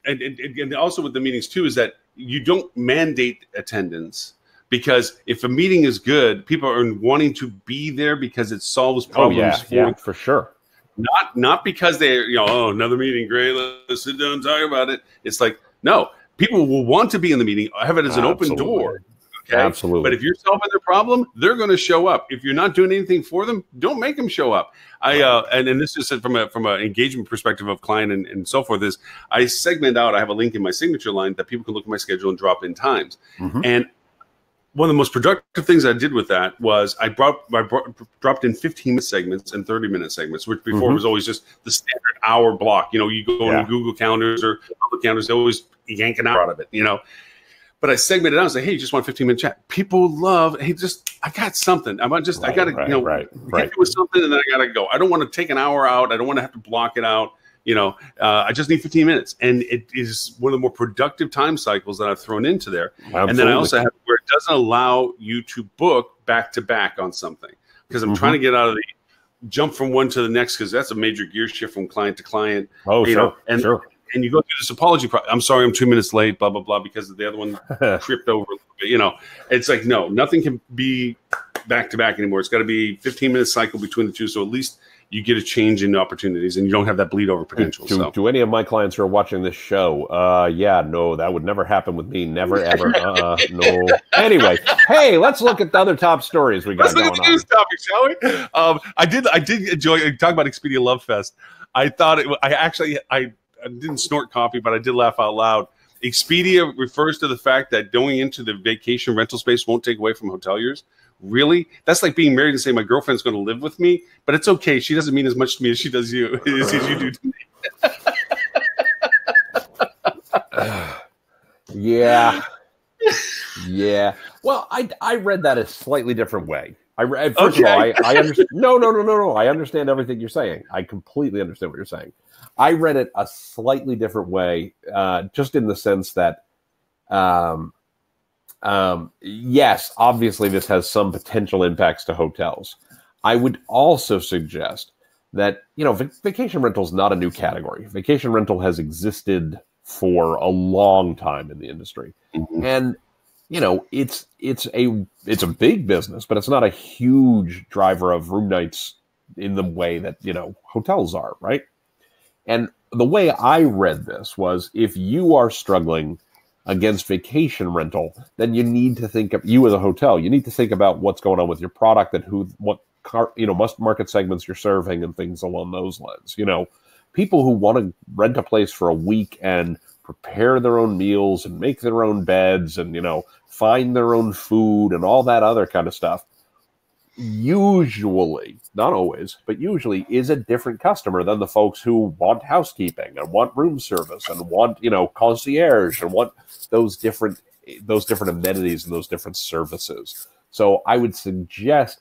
And also with the meetings too is that you don't mandate attendance, because if a meeting is good, people are wanting to be there because it solves problems for sure. Not because they another meeting, great, let's sit down and talk about it. It's like, no, people will want to be in the meeting, have it as an open door. Okay? Absolutely. But if you're solving their problem, they're going to show up. If you're not doing anything for them, don't make them show up. And this is from an engagement perspective of client and so forth, is I segment out. I have a link in my signature line that people can look at my schedule and drop in times. And one of the most productive things I did with that was I dropped in 15-minute segments and 30-minute segments, which before was always just the standard hour block. You go on Google calendars or other calendars, they always yank an hour out of it, But I segmented out and say, hey, you just want a 15-minute chat. People love, hey, I got something. I got to, hit you with something and then I got to go. I don't want to take an hour out. I don't want to have to block it out. I just need 15 minutes. And it is one of the more productive time cycles that I've thrown into there. Absolutely. And then I also have where it doesn't allow you to book back to back on something, because I'm trying to get out of the jump from one to the next, because that's a major gear shift from client to client. Oh, sure. And and you go through this apology. I'm sorry, I'm 2 minutes late. Blah blah blah because the other one tripped over. It's like no, nothing can be back to back anymore. It's got to be 15-minute cycle between the two. So at least you get a change in opportunities, and you don't have that bleed over potential. To any of my clients who are watching this show, no, that would never happen with me. Never, ever. No. Anyway, hey, let's look at the other top stories we got. Let's look at the news topic, shall we? I did enjoy talking about Expedia Love Fest. I thought I didn't snort coffee, but I did laugh out loud. Expedia refers to the fact that going into the vacation rental space won't take away from hoteliers. Really? That's like being married and saying my girlfriend's going to live with me, but it's okay. She doesn't mean as much to me as she does you, as you do to me. Yeah. Well, I read that a slightly different way. First of all, I understand. No. I understand everything you're saying. I completely understand what you're saying. I read it a slightly different way, just in the sense that, yes, obviously this has some potential impacts to hotels. I would also suggest that, vacation rental is not a new category. Vacation rental has existed for a long time in the industry. Mm-hmm. And, it's a big business, but it's not a huge driver of room nights in the way that, hotels are, right? And the way I read this was, if you are struggling against vacation rental, then you need to think of you as a hotel. You need to think about what's going on with your product and what market segments you're serving and things along those lines. People who want to rent a place for a week and prepare their own meals and make their own beds and, find their own food and all that other kind of stuff, usually, not always, but usually is a different customer than the folks who want housekeeping and want room service and want, concierge and want those different amenities and those different services. So I would suggest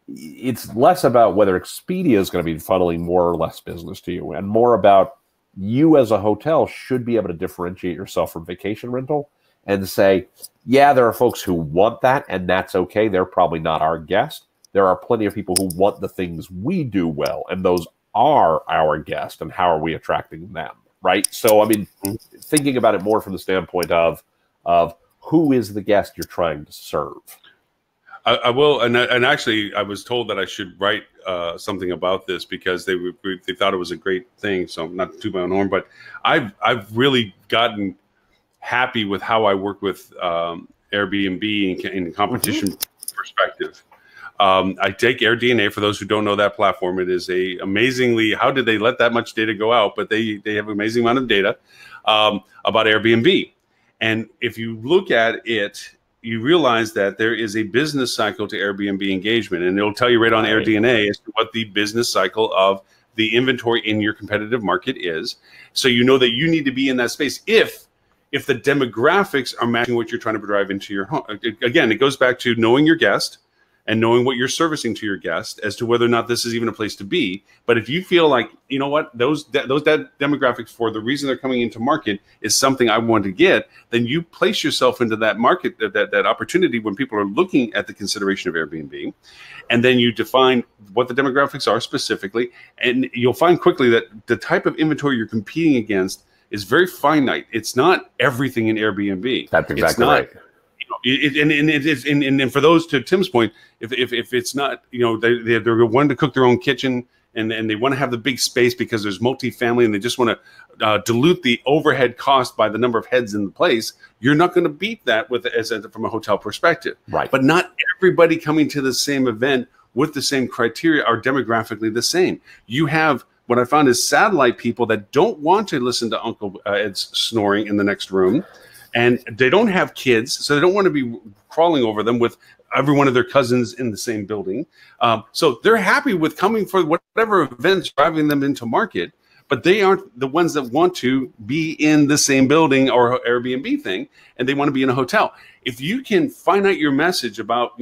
it's less about whether Expedia is going to be funneling more or less business to you, and more about you as a hotel should be able to differentiate yourself from vacation rental and say, yeah, there are folks who want that, and that's okay. They're probably not our guest. There are plenty of people who want the things we do well, and those are our guests, and how are we attracting them, right? So, thinking about it more from the standpoint of who is the guest you're trying to serve. I will, and actually, I was told that I should write something about this because they thought it was a great thing. So, not to toot my own horn, but I've really gotten happy with how I work with Airbnb in competition perspective. I take AirDNA. For those who don't know that platform, it is amazingly, how did they let that much data go out? But they have an amazing amount of data about Airbnb. And if you look at it, you realize that there is a business cycle to Airbnb engagement, and it'll tell you right on AirDNA as to what the business cycle of the inventory in your competitive market is. So you know that you need to be in that space if the demographics are matching what you're trying to drive into your home. Again, it goes back to knowing your guest and knowing what you're servicing to your guest as to whether or not this is even a place to be. But if you feel like, you know what, those demographics, for the reason they're coming into market, is something I want to get, then you place yourself into that market, that opportunity when people are looking at the consideration of Airbnb. And then you define what the demographics are specifically. And you'll find quickly that the type of inventory you're competing against is very finite. It's not everything in Airbnb. That's exactly right. And for those, to Tim's point, if it's not, they're wanting to cook their own kitchen and they want to have the big space because there's multifamily and they just want to dilute the overhead cost by the number of heads in the place, you're not going to beat that from a hotel perspective. Right. But not everybody coming to the same event with the same criteria are demographically the same. You have, what I found is, satellite people that don't want to listen to Uncle Ed's snoring in the next room. And they don't have kids, so they don't want to be crawling over them with every one of their cousins in the same building. So they're happy with coming for whatever events driving them into market, but they aren't the ones that want to be in the same building or Airbnb thing, and they want to be in a hotel. If you can find out your message about,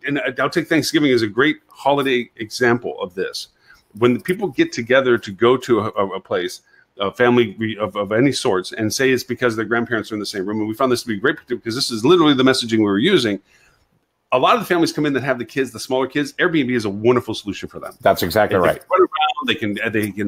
and I'll take Thanksgiving as a great holiday example of this. When people get together to go to a place, a family of any sorts, and say it's because their grandparents are in the same room. And we found this to be great because this is literally the messaging we were using. A lot of the families come in that have the kids, the smaller kids. Airbnb is a wonderful solution for them. That's exactly right. Run around, They can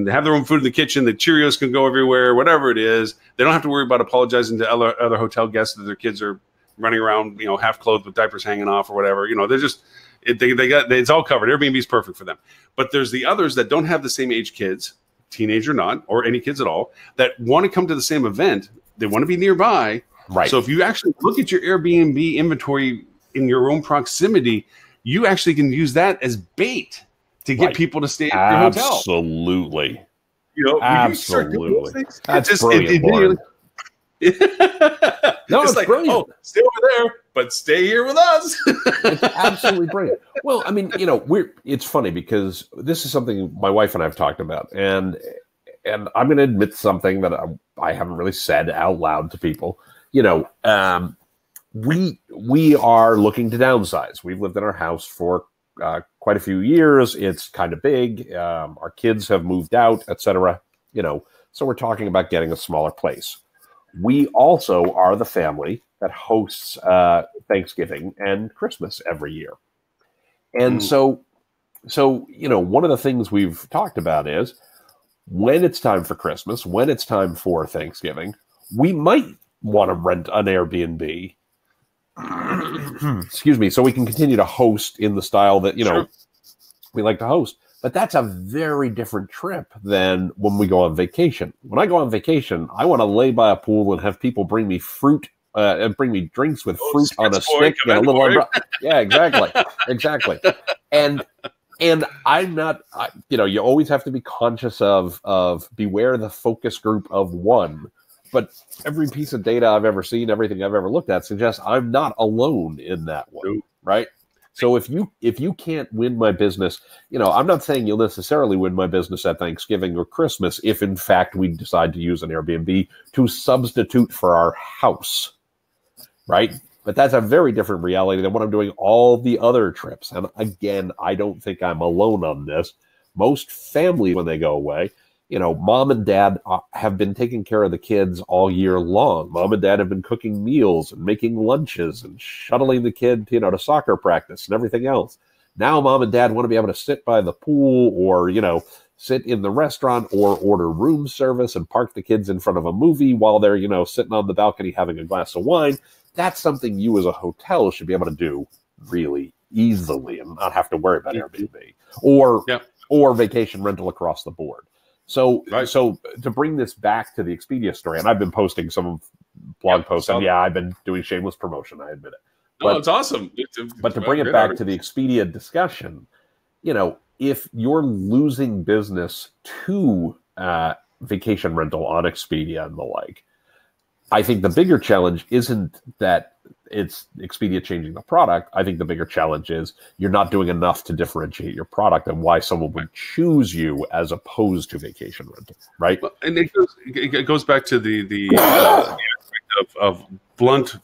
have their own food in the kitchen. The Cheerios can go everywhere, whatever it is. They don't have to worry about apologizing to other hotel guests that their kids are running around, half clothed with diapers hanging off or whatever. They're just it's all covered. Airbnb is perfect for them. But there's the others that don't have the same age kids, teenage or not, or any kids at all, that want to come to the same event. They want to be nearby. Right. So if you actually look at your Airbnb inventory in your own proximity, you actually can use that as bait to get people to stay at your hotel. Absolutely. Absolutely. That's brilliant, Warren. No, it's like, brilliant. Oh, stay over there, but stay here with us. It's absolutely brilliant. Well, I mean, it's funny because this is something my wife and I have talked about, and I'm going to admit something that I haven't really said out loud to people. We are looking to downsize. We've lived in our house for quite a few years. It's kind of big. Our kids have moved out, etc. So we're talking about getting a smaller place. We also are the family that hosts Thanksgiving and Christmas every year. And so one of the things we've talked about is when it's time for Christmas, when it's time for Thanksgiving, we might want to rent an Airbnb, excuse me, so we can continue to host in the style that, Sure. we like to host. But that's a very different trip than when we go on vacation. When I go on vacation, I want to lay by a pool and have people bring me fruit and bring me drinks with fruit on a stick and a little umbrella. Yeah, exactly. And I'm not, you always have to be conscious of beware the focus group of one. But every piece of data I've ever seen, everything I've ever looked at suggests I'm not alone in that one, right? So if you can't win my business, I'm not saying you'll necessarily win my business at Thanksgiving or Christmas if, in fact, we decide to use an Airbnb to substitute for our house, right? But that's a very different reality than what I'm doing all the other trips. And again, I don't think I'm alone on this. Most families, when they go away, mom and dad have been taking care of the kids all year long. Mom and dad have been cooking meals and making lunches and shuttling the kid, to soccer practice and everything else. Now mom and dad want to be able to sit by the pool or, sit in the restaurant or order room service and park the kids in front of a movie while they're, sitting on the balcony having a glass of wine. That's something you as a hotel should be able to do really easily and not have to worry about Airbnb or vacation rental across the board. So to bring this back to the Expedia story, and I've been posting some blog posts, and I've been doing shameless promotion, I admit it. But, it's awesome. But to bring it back to the Expedia discussion, if you're losing business to vacation rental on Expedia and the like, I think the bigger challenge isn't that it's Expedia changing the product. I think the bigger challenge is you're not doing enough to differentiate your product and why someone would choose you as opposed to vacation rental, right? And it goes back to the aspect of blunt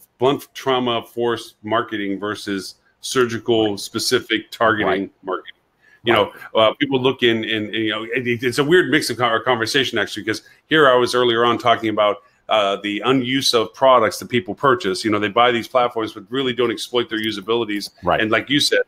trauma force marketing versus surgical specific targeting marketing. People look in, and it's a weird mix of our conversation actually, because here I was earlier on talking about the unuse of products that people purchase. They buy these platforms but really don't exploit their usabilities. Right. And like you said,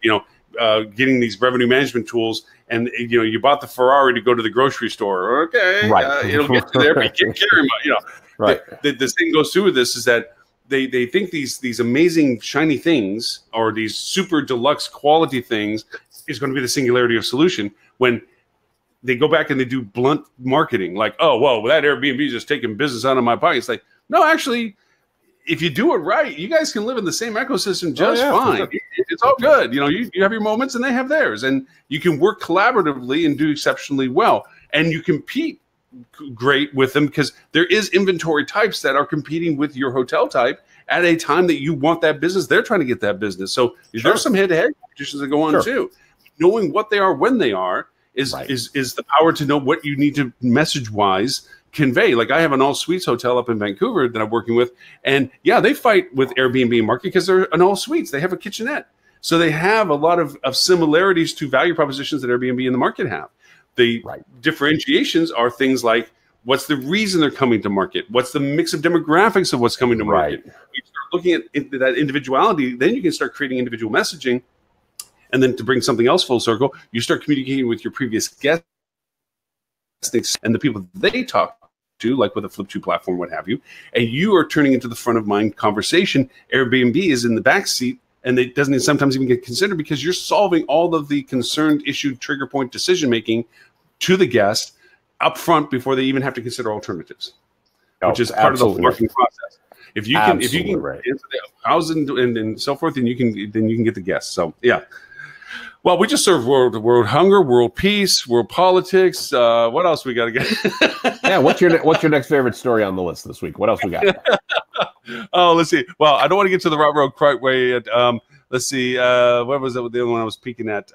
getting these revenue management tools, and you bought the Ferrari to go to the grocery store. Okay, right. It'll get you there, but you can't carry them. Right. The thing goes through with this is that they think these amazing shiny things or these super deluxe quality things is going to be the singularity of solution when they go back and they do blunt marketing, like, oh, well, that Airbnb is just taking business out of my pocket. It's like, no, actually, if you do it right, you guys can live in the same ecosystem just fine. It's all good. You have your moments and they have theirs, and you can work collaboratively and do exceptionally well. And you compete great with them because there is inventory types that are competing with your hotel type at a time that you want that business. They're trying to get that business. So there's some head-to-head competitions that go on too. Knowing what they are when they are is the power to know what you need to message-wise convey. Like I have an all suites hotel up in Vancouver that I'm working with, and they fight with Airbnb market because they're an all suites. They have a kitchenette, so they have a lot of similarities to value propositions that Airbnb in the market have. The differentiations are things like what's the reason they're coming to market, what's the mix of demographics of what's coming to market. You start looking at that individuality, then you can start creating individual messaging. And then to bring something else full circle, you start communicating with your previous guests and the people they talk to, like with a Flip2 platform, what have you, and you are turning into the front of mind conversation. Airbnb is in the back seat, and it doesn't sometimes even get considered because you're solving all of the concerned, issue, trigger point decision making to the guest up front before they even have to consider alternatives, which is part of the working process. If you can answer the hows and so forth, then you can get the guests. So yeah. Well, we just served world hunger, world peace, world politics. What else we got to get? Yeah, what's your next favorite story on the list this week? What else we got? Oh, let's see. Well, I don't want to get to the Route Road Crite way. Let's see. What was it? The other one I was peeking at.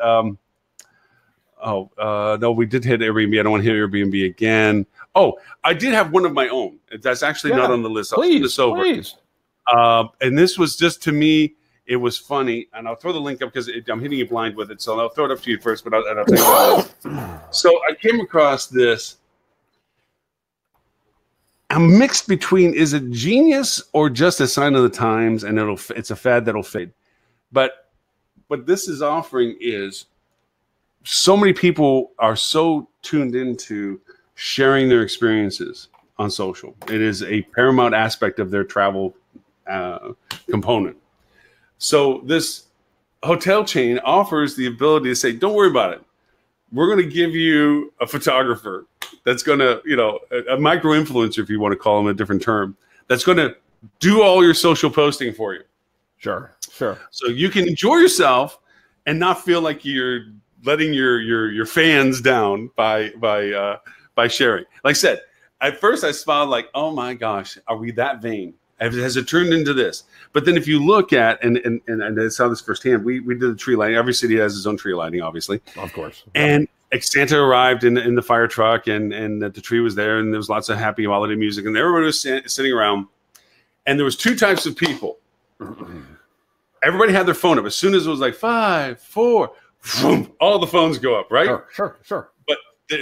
No, we did hit Airbnb. I don't want to hit Airbnb again. Oh, I did have one of my own. That's actually not on the list. I'll send this over. Please. And this was just, to me, it was funny. And I'll throw the link up because I'm hitting you blind with it. So I'll throw it up to you first, but I'll take it. So I came across this. I'm mixed between, is it genius or just a sign of the times, and it's a fad that'll fade. But what this is offering is, so many people are so tuned into sharing their experiences on social. It is a paramount aspect of their travel component. So this hotel chain offers the ability to say, don't worry about it. We're going to give you a photographer that's going to, a micro influencer, if you want to call him a different term, that's going to do all your social posting for you. Sure. So you can enjoy yourself and not feel like you're letting your fans down by sharing. Like I said, at first I smiled like, oh my gosh, are we that vain? Has it turned into this? But then if you look at, and I saw this firsthand, we did the tree lighting. Every city has its own tree lighting, obviously. Of course. And Santa arrived in the fire truck, and the tree was there, and there was lots of happy holiday music, and everybody was sitting around. And there was two types of people. Everybody had their phone up. As soon as it was like 5, 4, boom, all the phones go up, right? Sure. But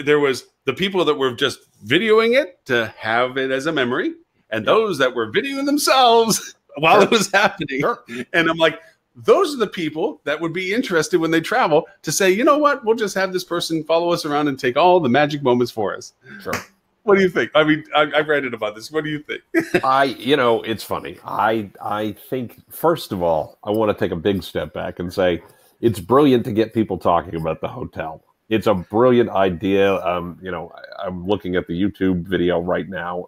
there was the people that were just videoing it to have it as a memory, and those that were videoing themselves while it was happening. Sure. And I'm like, those are the people that would be interested when they travel to say, you know what, we'll just have this person follow us around and take all the magic moments for us. Sure. What do you think? I mean, I've read it about this. What do you think? It's funny. I think, first of all, I want to take a big step back and say it's brilliant to get people talking about the hotel. It's a brilliant idea. I'm looking at the YouTube video right now.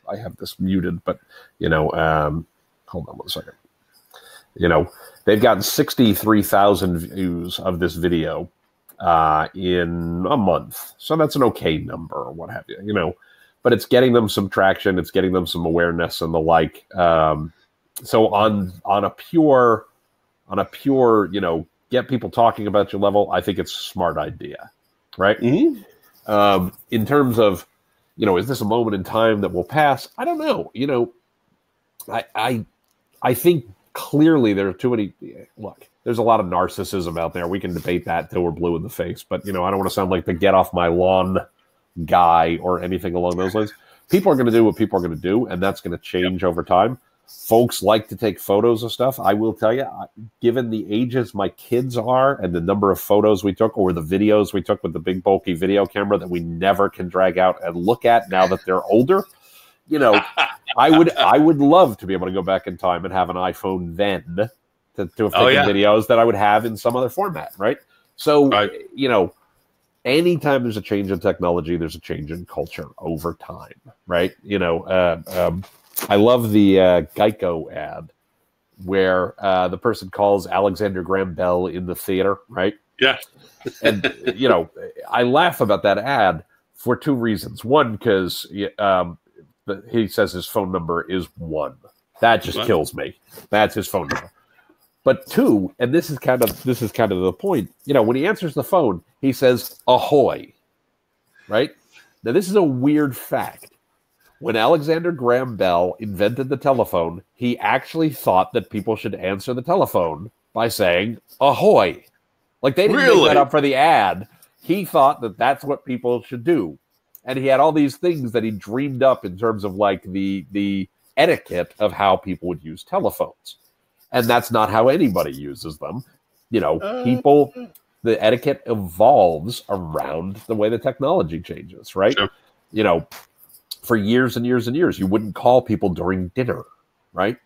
I have this muted, but, hold on one second. They've gotten 63,000 views of this video in a month. So that's an okay number or what have you, but it's getting them some traction. It's getting them some awareness and the like. So on a pure, get people talking about your level, I think it's a smart idea, right? Mm-hmm. In terms of, is this a moment in time that will pass? I don't know. I think clearly there are too many. Look, there's a lot of narcissism out there. We can debate that till we're blue in the face. But I don't want to sound like the get off my lawn guy or anything along those lines. People are going to do what people are going to do, and that's going to change over time. Folks like to take photos of stuff. I will tell you, given the ages my kids are and the number of photos we took or the videos we took with the big bulky video camera that we never can drag out and look at now that they're older, I would love to be able to go back in time and have an iPhone then to have taken videos that I would have in some other format, right? So, anytime there's a change in technology, there's a change in culture over time, right? I love the Geico ad where the person calls Alexander Graham Bell in the theater, right? Yeah. And, I laugh about that ad for two reasons. One, because he says his phone number is 1. That just kills me. That's his phone number. But two, and this is kind of the point, when he answers the phone, he says, ahoy, right? Now, this is a weird fact. When Alexander Graham Bell invented the telephone, he actually thought that people should answer the telephone by saying, ahoy. Like, they didn't make that up for the ad. He thought that that's what people should do. And he had all these things that he dreamed up in terms of, like, the etiquette of how people would use telephones. And that's not how anybody uses them. People the etiquette evolves around the way the technology changes, right? Sure. You know, for years and years and years, you wouldn't call people during dinner, right?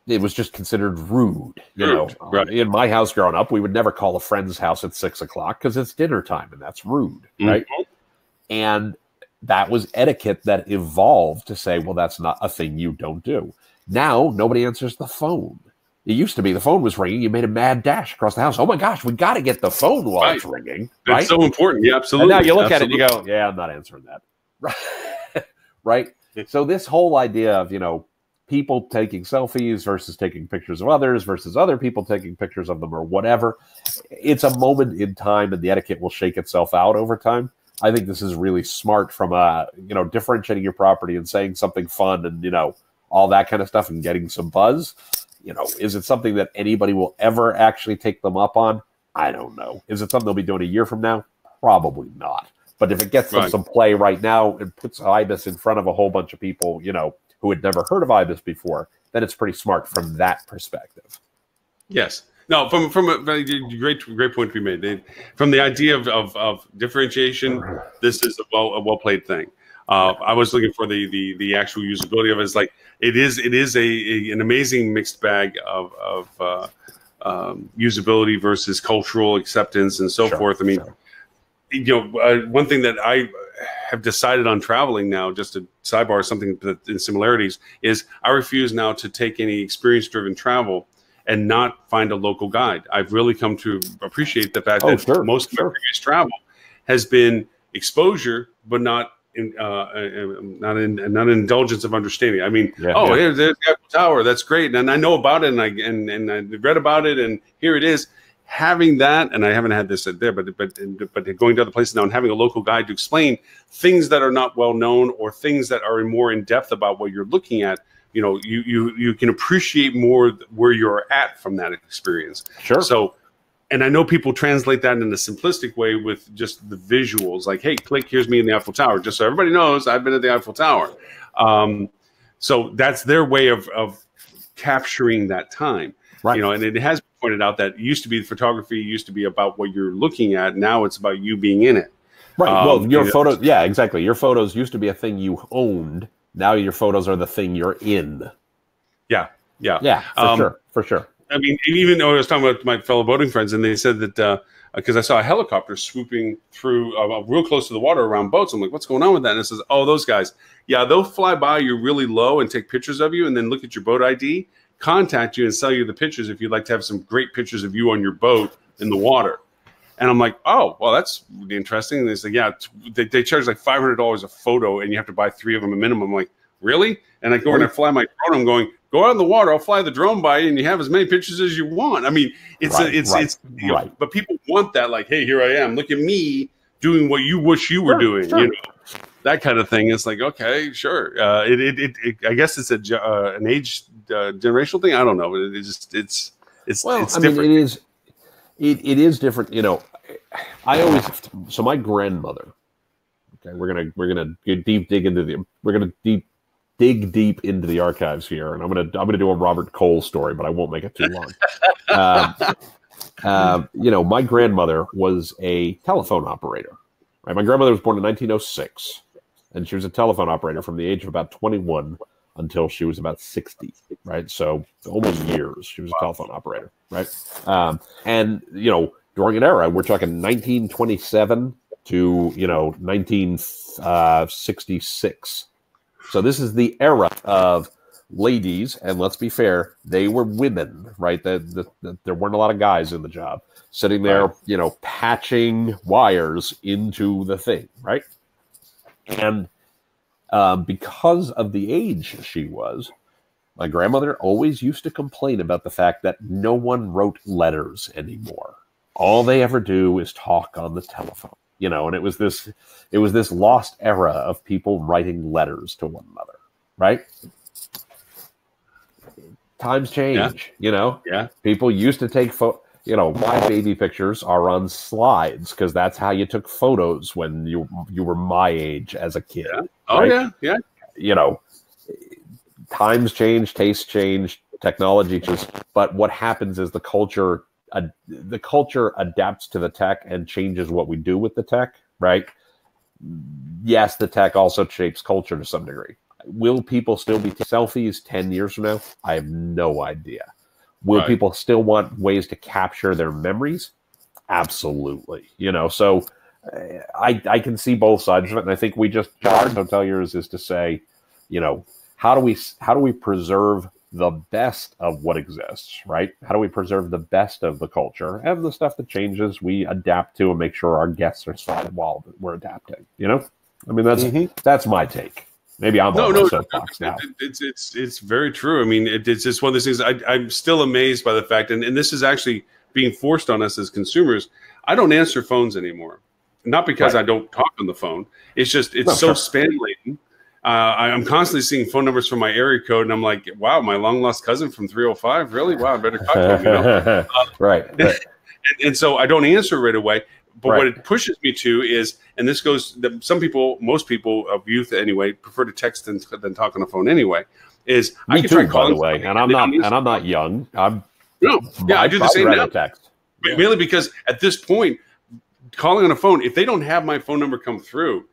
It was just considered rude. You know, right. In my house growing up, we would never call a friend's house at 6 o'clock because it's dinner time, and that's rude, right? And that was etiquette that evolved to say, well, that's not a thing you don't do. Now, nobody answers the phone. It used to be the phone was ringing. You made a mad dash across the house. Oh, my gosh, we got to get the phone while it's ringing. Right? It's so important. Yeah, absolutely. And now you look at it and you go, yeah, I'm not answering that. Right? So this whole idea of, you know, people taking selfies versus taking pictures of others versus other people taking pictures of them or whatever, it's a moment in time and the etiquette will shake itself out over time. I think this is really smart from, you know, differentiating your property and saying something fun and, you know, all that kind of stuff and getting some buzz. You know, is it something that anybody will ever actually take them up on? I don't know. Is it something they'll be doing a year from now? Probably not. But if it gets them some play right now and puts IBIS in front of a whole bunch of people, you know, who had never heard of IBIS before, then it's pretty smart from that perspective. Yes. No, from a great point to be made. From the idea of differentiation, this is a well played thing. I was looking for the actual usability of it. It's like it is an amazing mixed bag of usability versus cultural acceptance and so forth. I mean, you know, one thing that I have decided on traveling now, just to sidebar something that in similarities, is I refuse now to take any experience-driven travel and not find a local guide. I've really come to appreciate the fact that most of my previous travel has been exposure, but not an indulgence of understanding. I mean, there's the Eiffel Tower. That's great, and I know about it, and I read about it, and here it is. Having that, and I haven't had this there, but going to other places now and having a local guide to explain things that are not well known or things that are more in depth about what you're looking at. You know, you can appreciate more where you're at from that experience. Sure. So, and I know people translate that in a simplistic way with just the visuals, like, hey, click, here's me in the Eiffel Tower, just so everybody knows I've been at the Eiffel Tower. So that's their way of capturing that time. Right. You know, and it has been pointed out that photography used to be about what you're looking at. Now it's about you being in it. Right. Well, your photos, yeah, exactly. Your photos used to be a thing you owned. Now your photos are the thing you're in. Yeah, for sure. I mean, even though I was talking about my fellow boating friends, and they said that because I saw a helicopter swooping through real close to the water around boats. I'm like, what's going on with that? And it says, oh, those guys. Yeah, they'll fly by you really low and take pictures of you and then look at your boat ID, contact you and sell you the pictures if you'd like to have some great pictures of you on your boat in the water. And I'm like, oh, well, that's really interesting. And they say, yeah, they charge like $500 a photo and you have to buy 3 of them a minimum. I'm like, really? And I go and I fly my drone. I'm going, go out in the water. I'll fly the drone by you and you have as many pictures as you want. I mean, but people want that. Like, hey, here I am. Look at me doing what you wish you were doing. You know, that kind of thing. It's like, okay, sure. I guess it's an age generational thing. I don't know. It's different. Mean, it is different. You know, so my grandmother. Okay, we're gonna dig deep into the archives here, and I'm gonna do a Robert Cole story, but I won't make it too long. You know, my grandmother was a telephone operator. Right, my grandmother was born in 1906, and she was a telephone operator from the age of about 21 until she was about 60. Right, so almost years she was a telephone operator. Right, and you know, during an era, we're talking 1927 to 1966. So this is the era of ladies, and let's be fair, they were women, right? There weren't a lot of guys in the job, sitting there, you know, patching wires into the thing, right? And because of the age she was, my grandmother always used to complain about the fact that no one wrote letters anymore. All they ever do is talk on the telephone. You know, and it was this lost era of people writing letters to one another, right? Times change, you know. Yeah. People used to take my baby pictures are on slides because that's how you took photos when you were my age as a kid. Yeah. Oh right? Yeah. You know, times change, tastes change, technology changes, but what happens is the culture the culture adapts to the tech and changes what we do with the tech, right? Yes, the tech also shapes culture to some degree. Will people still be selfies 10 years from now? I have no idea. Will people still want ways to capture their memories? Absolutely. You know, so I can see both sides of it, and I think we just our hoteliers is to say, you know, how do we preserve the best of what exists, right? How do we preserve the best of the culture, and the stuff that changes we adapt to and make sure our guests are fine while we're adapting, you know? I mean, that's my take. Maybe I'm on my soapbox now. It's very true. I mean, it's just one of those things. I'm still amazed by the fact, and this is actually being forced on us as consumers. I don't answer phones anymore, not because I don't talk on the phone. It's just so spam laden. I'm constantly seeing phone numbers from my area code, and I'm like, wow, my long lost cousin from 305. Really? Wow, I better talk to him. You know? Right. And so I don't answer right away. But what it pushes me to is, and this goes, some people, most people of youth anyway, prefer to text than talk on the phone anyway. Is I can try calling, by the way, and I'm not young. I do the same now. Text. Mainly because at this point, calling on a phone, if they don't have my phone number come through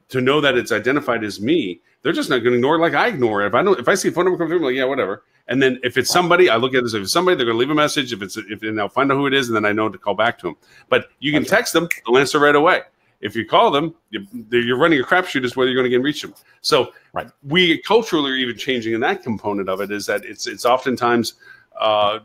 to know that it's identified as me, they're just not going to ignore it like I ignore it. If I see a phone number come through, I'm like, yeah, whatever. And then if it's somebody, I look at this. If it's somebody, they're going to leave a message. And I'll find out who it is, and then I know to call back to them. But you can text them; they'll answer right away. If you call them, you're running a crapshoot as whether you're going to get reach them. So we culturally are even changing in that component of it. Is that it's oftentimes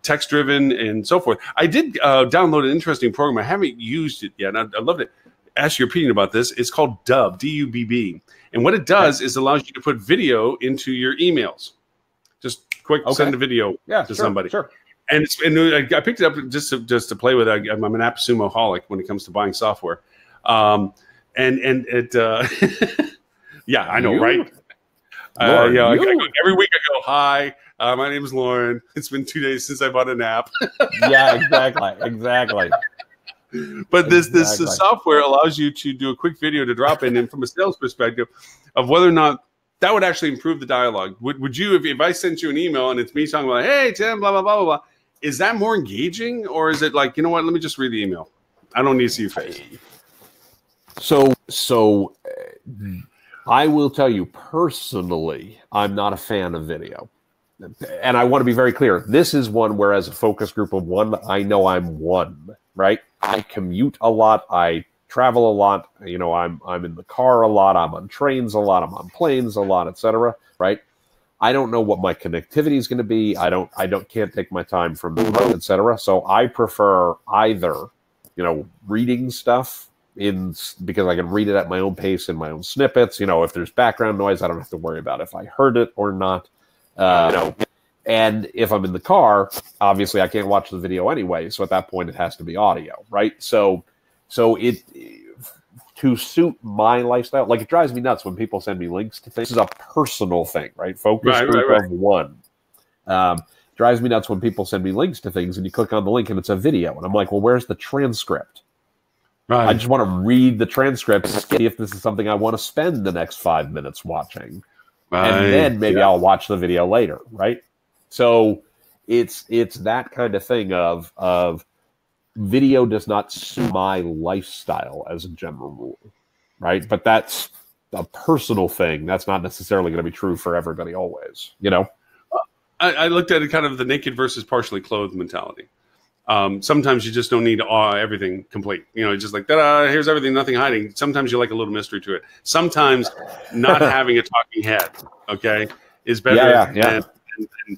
text driven and so forth. I did download an interesting program. I haven't used it yet. And I loved it. Ask your opinion about this. It's called Dubb, D-U-B-B, and what it does is allows you to put video into your emails. Just send a video to somebody. Sure. And I picked it up just to play with it. I'm an AppSumoholic when it comes to buying software. And it, yeah, I know, right? Every week I go, hi, my name is Lauren. It's been 2 days since I bought an app. Yeah, exactly. But this software allows you to do a quick video to drop in, and from a sales perspective, of whether or not that would actually improve the dialogue. Would you, if I sent you an email and it's me talking about, hey, Tim, blah, blah, blah, blah, blah, is that more engaging? Or is it like, you know what, let me just read the email. I don't need to see your face. So I will tell you personally, I'm not a fan of video. And I want to be very clear. This is one where as a focus group of one, I know I'm one, right? I commute a lot. I travel a lot. You know, I'm in the car a lot. I'm on trains a lot. I'm on planes a lot, etc. Right? I don't know what my connectivity is going to be. Can't take my time from the road, etc. So I prefer either, you know, reading stuff because I can read it at my own pace in my own snippets. You know, if there's background noise, I don't have to worry about if I heard it or not. You know, and if I'm in the car, obviously I can't watch the video anyway. So at that point, it has to be audio, right? So it to suit my lifestyle, like it drives me nuts when people send me links to things. This is a personal thing, right? Focus group of one. Drives me nuts when people send me links to things and you click on the link and it's a video. And I'm like, well, where's the transcript? Right. I just want to read the transcript, see if this is something I want to spend the next 5 minutes watching. Right. And then maybe I'll watch the video later, right? So it's that kind of thing of video does not suit my lifestyle as a general rule, right? But that's a personal thing. That's not necessarily going to be true for everybody always, you know? I looked at it kind of the naked versus partially clothed mentality. Sometimes you just don't need everything complete. You know, just like, here's everything, nothing hiding. Sometimes you like a little mystery to it. Sometimes not having a talking head, okay, is better than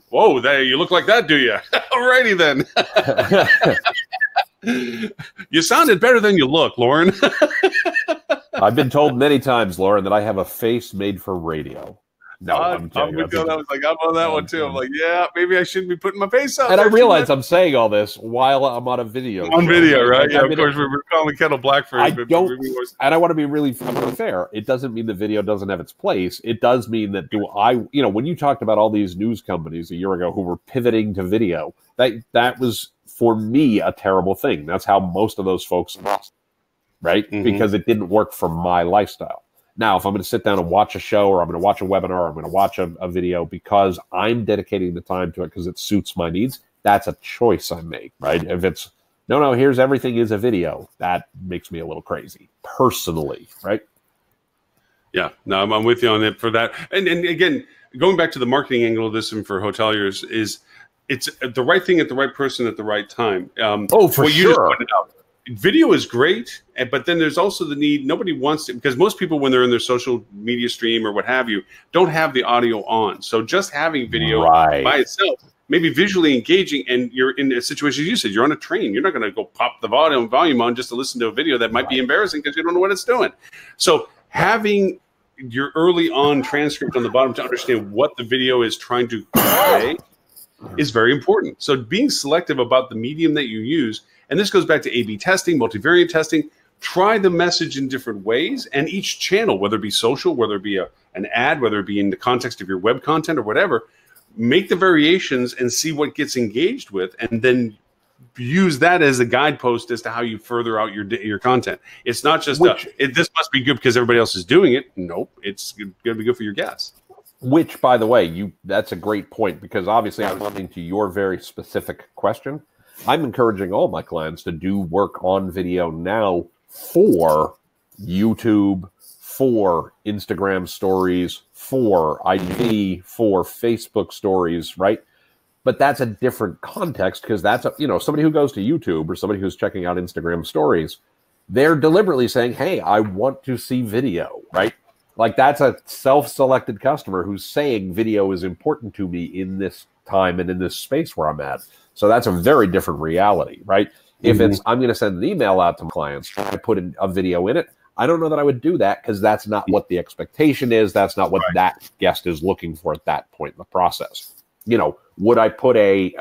whoa, you look like that, do you? Alrighty then. You sounded better than you look, Lauren. I've been told many times, Lauren, that I have a face made for radio. No, I'm kidding. I was like, I'm on that one too. I'm like, yeah, maybe I shouldn't be putting my face out. And I realize I'm saying all this while I'm on a video. On video, right? Yeah, of course, we're calling Kettle black for and I want to be really fair. It doesn't mean the video doesn't have its place. It does mean that when you talked about all these news companies a year ago who were pivoting to video, that was, for me, a terrible thing. That's how most of those folks lost, right? Mm-hmm. Because it didn't work for my lifestyle. Now, if I'm going to sit down and watch a show or I'm going to watch a webinar or I'm going to watch a video because I'm dedicating the time to it because it suits my needs, that's a choice I make, right? If it's no, here's everything is a video. That makes me a little crazy, personally, right? Yeah, no, I'm with you on it for that. And again, going back to the marketing angle of this and for hoteliers is it's the right thing at the right person at the right time. For sure. Video is great, but then there's also the need. Nobody wants to, because most people, when they're in their social media stream or what have you, don't have the audio on. So just having video by itself, maybe visually engaging, and you're in a situation, as you said, you're on a train. You're not going to go pop the volume on just to listen to a video that might be embarrassing because you don't know what it's doing. So having your early on transcript on the bottom to understand what the video is trying to convey is very important. So being selective about the medium that you use, and this goes back to A/B testing, multivariate testing. Try the message in different ways, and each channel, whether it be social, whether it be an ad, whether it be in the context of your web content or whatever, make the variations and see what gets engaged with, and then use that as a guidepost as to how you further out your content. It's not just this must be good because everybody else is doing it. Nope, it's going to be good for your guests. Which, by the way, that's a great point, because obviously I was listening to your very specific question. I'm encouraging all my clients to do work on video now for YouTube, for Instagram stories, for IGTV, for Facebook stories, right? But that's a different context, because that's somebody who goes to YouTube or somebody who's checking out Instagram stories, they're deliberately saying, hey, I want to see video, right? Like, that's a self-selected customer who's saying video is important to me in this time and in this space where I'm at. So that's a very different reality, right? If it's, I'm going to send an email out to my clients, I put a video in it, I don't know that I would do that, because that's not what the expectation is. That's not what that guest is looking for at that point in the process. Would I put a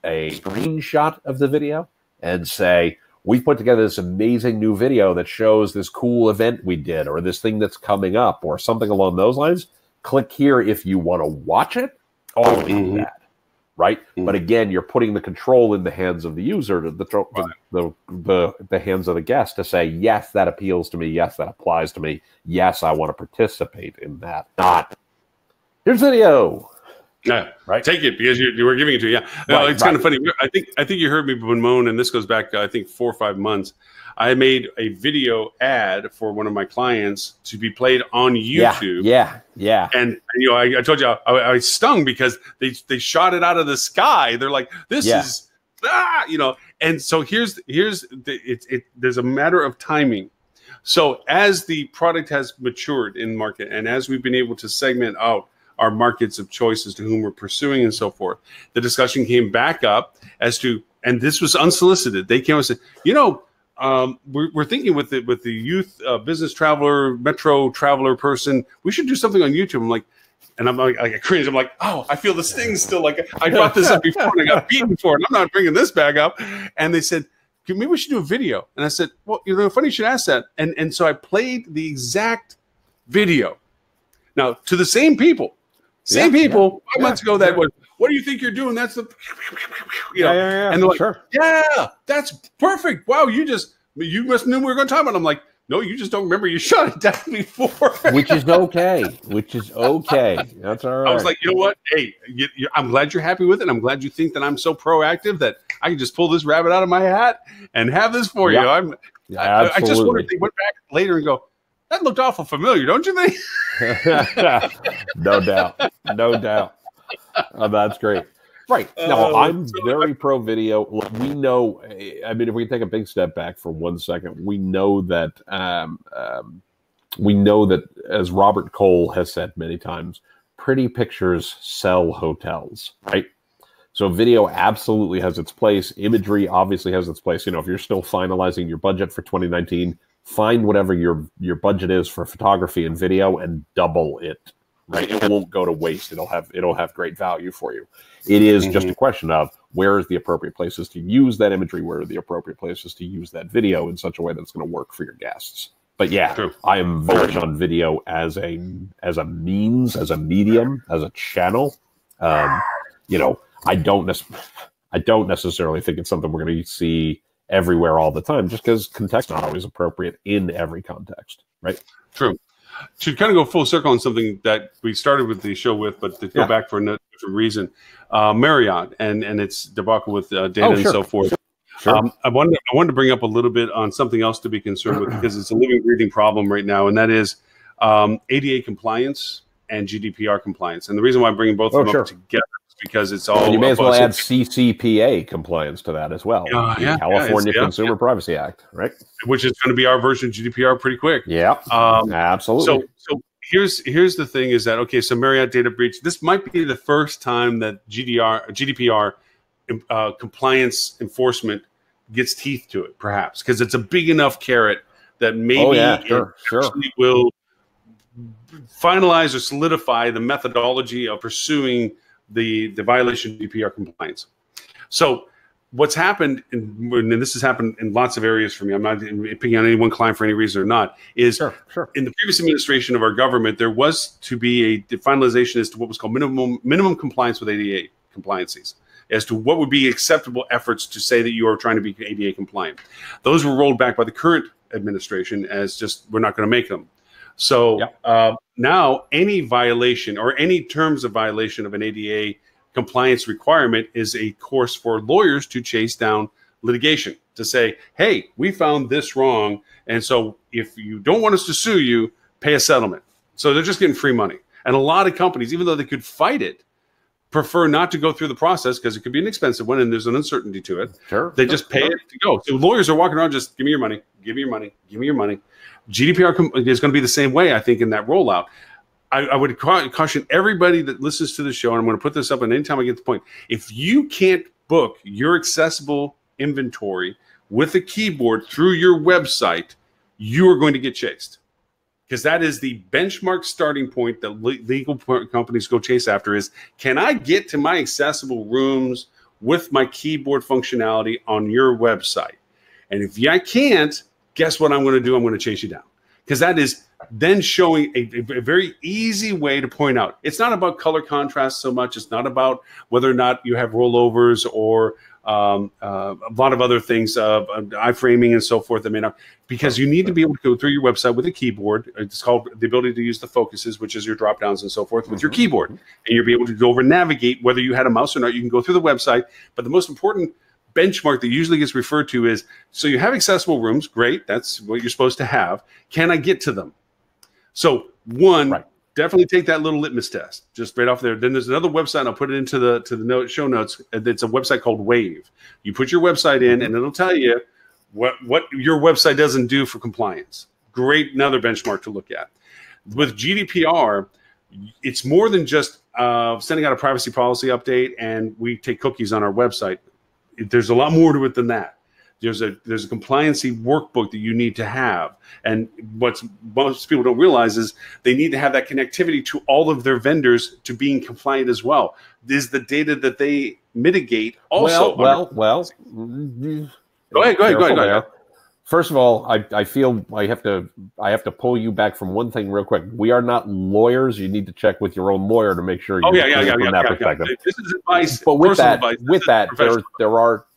screenshot of the video and say, we put together this amazing new video that shows this cool event we did, or this thing that's coming up, or something along those lines. Click here if you want to watch it. I would do that, right? But again, you're putting the control in the hands of the user, the hands of the guest, to say, yes, that appeals to me. Yes, that applies to me. Yes, I want to participate in that. Not, here's video. Yeah, right. Take it because you were giving it to you. Yeah, it's kind of funny. I think you heard me bemoan, and this goes back, I think, 4 or 5 months. I made a video ad for one of my clients to be played on YouTube. Yeah. And I told you I stung because they shot it out of the sky. They're like, this is And so there's a matter of timing. So as the product has matured in market, and as we've been able to segment out our markets of choices to whom we're pursuing and so forth, the discussion came back up as to, and this was unsolicited. They came and said, we're thinking with the youth business traveler, metro traveler person, we should do something on YouTube. I'm like, and I'm like, I cringe. I'm like, oh, I feel the sting still. Like, I brought this up before and I got beaten for it. I'm not bringing this back up. And they said, maybe we should do a video. And I said, well, funny you should ask that. And so I played the exact video. Now, to the same people. 5 months ago, that was, what do you think you're doing? That's the, and they're like, yeah, that's perfect. Wow, you must know we were going to talk about it. I'm like, no, you just don't remember. You shot it down before. Which is okay. That's all right. I was like, you know what? Hey, I'm glad you're happy with it. I'm glad you think that I'm so proactive that I can just pull this rabbit out of my hat and have this for you. I just wonder if they went back later and go, that looked awful familiar, don't you think? No doubt. Oh, that's great. Right. No, I'm very pro video. We know, I mean, if we can take a big step back for 1 second, we know that as Robert Cole has said many times, pretty pictures sell hotels, right? So video absolutely has its place. Imagery obviously has its place. If you're still finalizing your budget for 2019, find whatever your budget is for photography and video and double it, right? It won't go to waste. It'll have great value for you. It is just a question of where is the appropriate places to use that imagery, where are the appropriate places to use that video in such a way that's going to work for your guests. But yeah, true. I am bullish on video as a means, as a medium, as a channel. I don't necessarily think it's something we're going to see everywhere all the time, just because context is not always appropriate in every context, right? True. To kind of go full circle on something that we started with the show with, but to go back for another different reason, Marriott and its debacle with data and so forth. Sure. I wanted to bring up a little bit on something else to be concerned with, because it's a living, breathing problem right now, and that is ADA compliance and GDPR compliance. And the reason why I'm bringing both of them up together is because it's all. And you may as well add CCPA compliance to that as well. California Consumer Privacy Act, right? Which is going to be our version of GDPR pretty quick. Yeah, absolutely. So here's the thing: is that okay? So Marriott data breach. This might be the first time that GDPR compliance enforcement gets teeth to it, perhaps, because it's a big enough carrot that maybe it will finalize or solidify the methodology of pursuing the violation of GDPR compliance. So what's happened, and this has happened in lots of areas for me, I'm not picking on any one client for any reason or not, is in the previous administration of our government, there was to be a finalization as to what was called minimum compliance with ADA compliances, as to what would be acceptable efforts to say that you are trying to be ADA compliant. Those were rolled back by the current administration as just, we're not going to make them. So now any violation or any terms of violation of an ADA compliance requirement is a course for lawyers to chase down litigation, to say, hey, we found this wrong, and so if you don't want us to sue you, pay a settlement. So they're just getting free money. And a lot of companies, even though they could fight it, prefer not to go through the process because it could be an expensive one and there's an uncertainty to it. They just pay it to go. So lawyers are walking around just, give me your money, give me your money, give me your money. GDPR is going to be the same way, I think, in that rollout. I would caution everybody that listens to the show, and I'm going to put this up, and anytime I get to the point, if you can't book your accessible inventory with a keyboard through your website, you are going to get chased. Because that is the benchmark starting point that legal companies go chase after is, can I get to my accessible rooms with my keyboard functionality on your website? And if I can't, guess what I'm going to do? I'm going to chase you down. Because that is then showing a very easy way to point out. It's not about color contrast so much. It's not about whether or not you have rollovers or a lot of other things, iframing and so forth. I mean, because you need to be able to go through your website with a keyboard. It's called the ability to use the focuses, which is your drop downs and so forth, with your keyboard. And you'll be able to go over and navigate whether you had a mouse or not. You can go through the website. But the most important benchmark that usually gets referred to is, so you have accessible rooms. Great. That's what you're supposed to have. Can I get to them? So definitely take that little litmus test just right off there. Then there's another website, and I'll put it into the show notes. It's a website called Wave. You put your website in, and it'll tell you what your website doesn't do for compliance. Great, another benchmark to look at. With GDPR, it's more than just sending out a privacy policy update and we take cookies on our website. There's a lot more to it than that. There's a compliancy workbook that you need to have. And what most people don't realize is they need to have that connectivity to all of their vendors to being compliant as well. Is the data that they mitigate also? Well. Go ahead. First of all, I feel I have to pull you back from one thing real quick. We are not lawyers. You need to check with your own lawyer to make sure you're from that perspective. This is advice. But with that,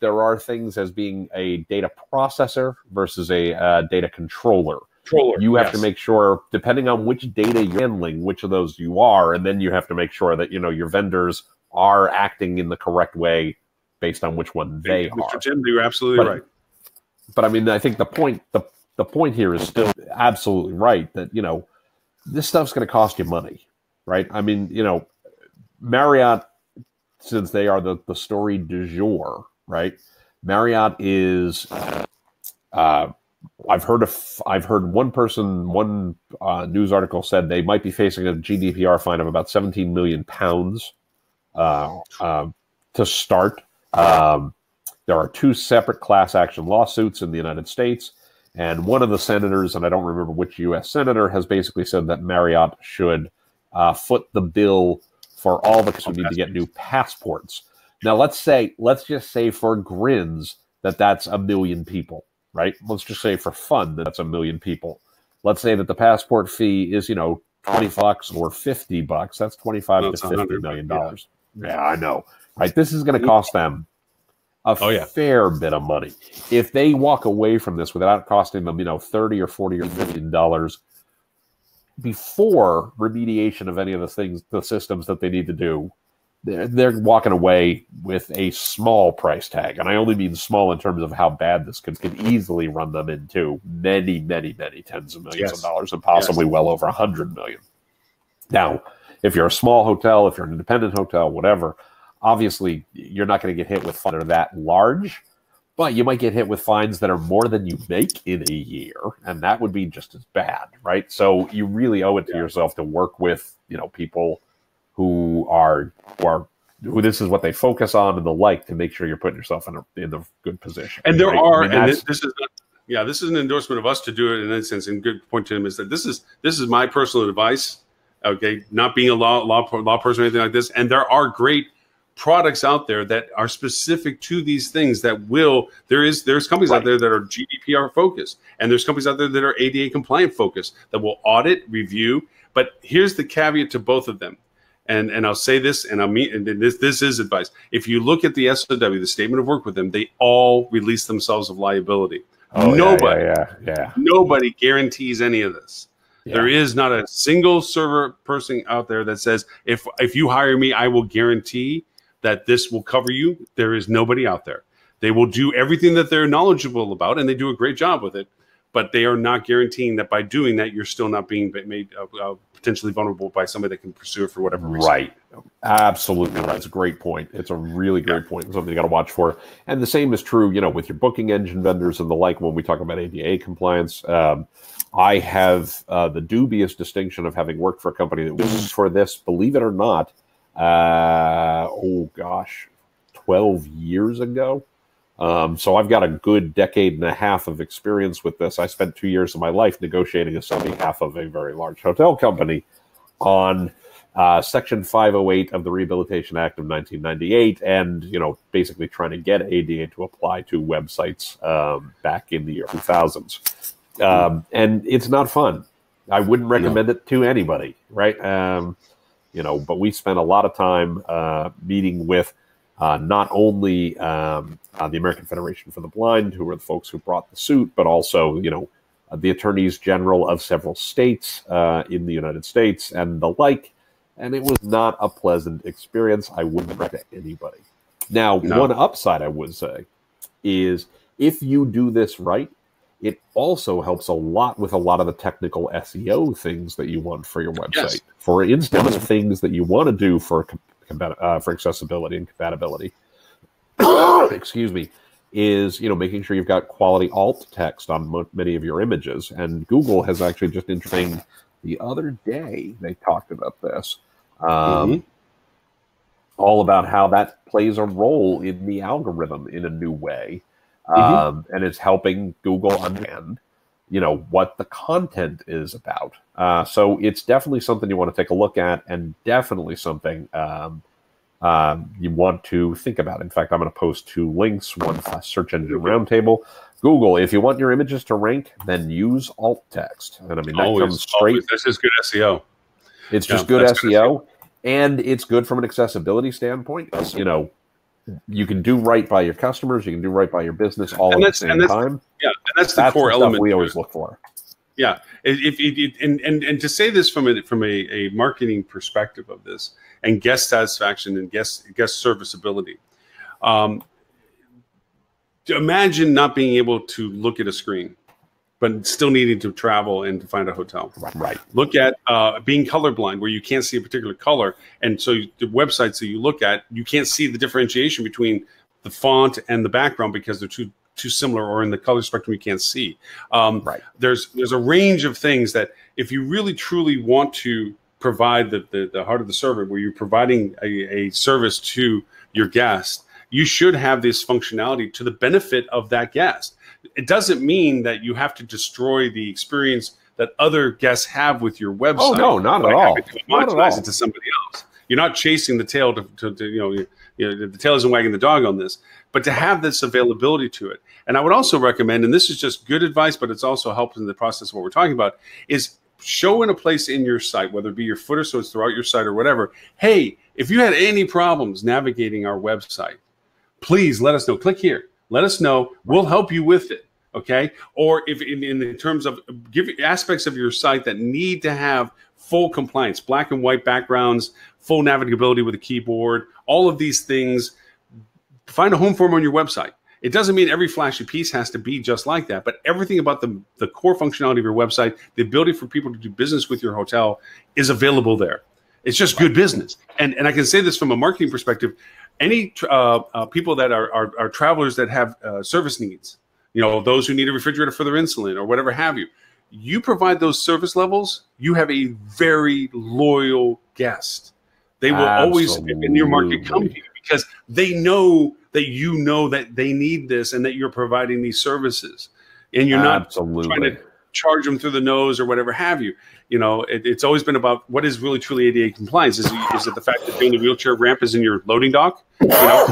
there are things as being a data processor versus a data controller. You have to make sure, depending on which data you're handling, which of those you are, and then you have to make sure that your vendors are acting in the correct way based on which one they are. Mr. Tim, you're absolutely right. But I mean, I think the point here is still absolutely right that, this stuff's going to cost you money, right? I mean, Marriott, since they are the story du jour, right? Marriott is, I've heard one news article said they might be facing a GDPR fine of about 17 million pounds to start. There are 2 separate class action lawsuits in the United States, and one of the senators, and I don't remember which U.S. senator, has basically said that Marriott should foot the bill for all the who need to get new passports. Now, let's just say for grins that's 1 million people, right? Let's just say for fun that's 1 million people. Let's say that the passport fee is, $20 or $50. That's $25 to $50 million. Yeah, I know, right? This is going to cost them a fair bit of money. If they walk away from this without costing them, $30 or $40 or $50, before remediation of any of the things, the systems that they need to do, they're walking away with a small price tag. And I only mean small in terms of how bad this could easily run them into many, many, many tens of millions of dollars, and possibly well over 100 million. Now, if you're a small hotel, if you're an independent hotel, whatever, obviously you're not going to get hit with fines that are that large, but you might get hit with fines that are more than you make in a year, and that would be just as bad, right? So you really owe it to yourself to work with, people who this is what they focus on and the like, to make sure you're putting yourself in a good position. And there are, and this is not, this is an endorsement of us to do it in that sense. And good point to him is that this is my personal advice. Okay, not being a law person or anything like this. And there are great products out there that are specific to these things that will. There's companies out there that are GDPR focused, and there's companies out there that are ADA compliant focused that will audit, review. But here's the caveat to both of them. And I'll say this, and this is advice. If you look at the SOW, the statement of work with them, they all release themselves of liability. Nobody guarantees any of this. Yeah. There is not a single server person out there that says, if you hire me, I will guarantee that this will cover you. There is nobody out there. They will do everything that they're knowledgeable about, and they do a great job with it. But they are not guaranteeing that by doing that, you're still not being made potentially vulnerable by somebody that can pursue it for whatever reason. Right. Absolutely. That's a great point. It's a really great point. Something you got to watch for. And the same is true, with your booking engine vendors and the like. When we talk about ADA compliance, I have the dubious distinction of having worked for a company that was for this, believe it or not, 12 years ago. So I've got a good decade and a half of experience with this. I spent 2 years of my life negotiating on behalf of a very large hotel company on Section 508 of the Rehabilitation Act of 1998, and basically trying to get ADA to apply to websites back in the year 2000s. And it's not fun. I wouldn't recommend it to anybody, right? But we spent a lot of time meeting with not only the American Federation for the Blind, who were the folks who brought the suit, but also, the attorneys general of several states in the United States and the like. And it was not a pleasant experience. I wouldn't recommend it to anybody. Now, one upside I would say is if you do this right, it also helps a lot with a lot of the technical SEO things that you want for your website. Yes. For instance, things that you want to do for accessibility and compatibility, excuse me, is making sure you've got quality alt text on many of your images. And Google has actually just interesting. The other day they talked about this, all about how that plays a role in the algorithm in a new way, and it's helping Google understand what the content is about. So it's definitely something you want to take a look at, and definitely something you want to think about. In fact, I'm going to post 2 links, one Search Engine Roundtable. Google, if you want your images to rank, then use alt text. And I mean, that comes straight. That's just good SEO. It's just good SEO, and it's good from an accessibility standpoint. You can do right by your customers, you can do right by your business all at the same time. Yeah, and that's the core element we always look for. Yeah, and to say this from a marketing perspective of this, and guest satisfaction and guest serviceability. Imagine not being able to look at a screen, but still needing to travel and to find a hotel. Right. Look at being colorblind, where you can't see a particular color, and so the websites that you look at, you can't see the differentiation between the font and the background because they're too similar, or in the color spectrum you can't see. There's a range of things that if you really truly want to provide the heart of the server, where you're providing a service to your guest, you should have this functionality to the benefit of that guest. It doesn't mean that you have to destroy the experience that other guests have with your website. Oh, no, not at all. Monetize it to somebody else. You're not chasing the tail the tail isn't wagging the dog on this, but to have this availability to it. And I would also recommend, and this is just good advice, but it's also helped in the process of what we're talking about, is show in a place in your site, whether it be your footer, so it's throughout your site or whatever. Hey, if you had any problems navigating our website, please let us know. Click here. Let us know. We'll help you with it. Okay. Or if in terms of give aspects of your site that need to have full compliance, black and white backgrounds, full navigability with a keyboard, all of these things, find a home for them on your website. It doesn't mean every flashy piece has to be just like that, but everything about the core functionality of your website, the ability for people to do business with your hotel is available there. It's just good business. And I can say this from a marketing perspective, any people that are travelers that have service needs, you know, those who need a refrigerator for their insulin or whatever have you, you provide those service levels, you have a very loyal guest. They will always, in your market, come to you because they know that you know that they need this and that you're providing these services. And you're not trying to charge them through the nose or whatever have you. You know, it's always been about what is really truly ADA compliance. Is it the fact that the only wheelchair ramp is in your loading dock? You know,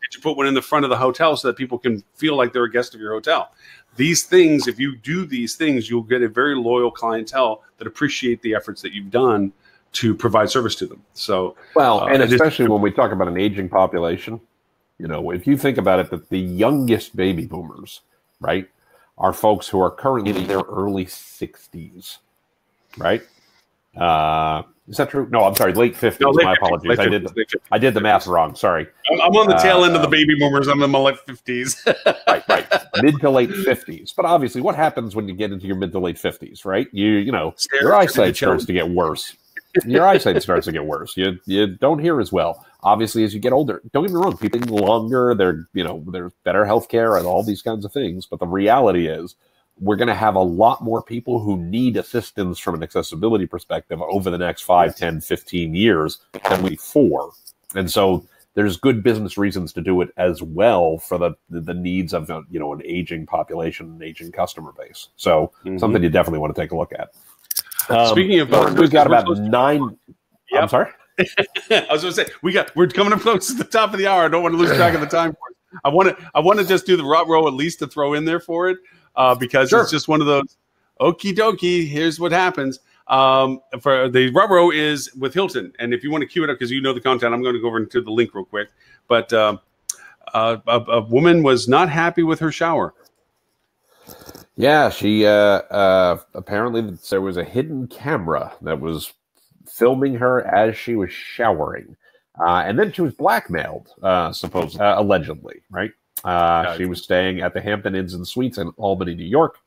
did you put one in the front of the hotel so that people can feel like they're a guest of your hotel? These things, if you do these things, you'll get a very loyal clientele that appreciate the efforts that you've done to provide service to them. So, well, and especially when we talk about an aging population, you know, if you think about it, that the youngest baby boomers, right, are folks who are currently in their early 60s, right? Is that true? No, I'm sorry, late 50s. No, my apologies. I did the math wrong. Sorry. I'm on the tail end of the baby boomers. I'm in my late 50s. right. Mid to late 50s. But obviously, what happens when you get into your mid to late 50s, right? You know, your eyesight starts to get worse. Your eyesight starts to get worse. You don't hear as well. Obviously, as you get older, don't get me wrong, people live longer. There's better healthcare and all these kinds of things. But the reality is, we're going to have a lot more people who need assistance from an accessibility perspective over the next 5, 10, 15 years than before. And so there's good business reasons to do it as well for the needs of, you know, an aging population, an aging customer base. So something you definitely want to take a look at. Speaking of, we've got about 9. Yep. I'm sorry. I was going to say we're coming up close to the top of the hour. I don't want to lose track of the time. I want to just do the row at least to throw in there for it because it's just one of those. Okie dokie. Here's what happens. For the row is with Hilton, and if you want to cue it up because you know the content, I'm going to go over into the link real quick. But a woman was not happy with her shower. Yeah, she apparently there was a hidden camera that was filming her as she was showering. And then she was blackmailed, allegedly, right? She was staying at the Hampton Inns and Suites in Albany, New York,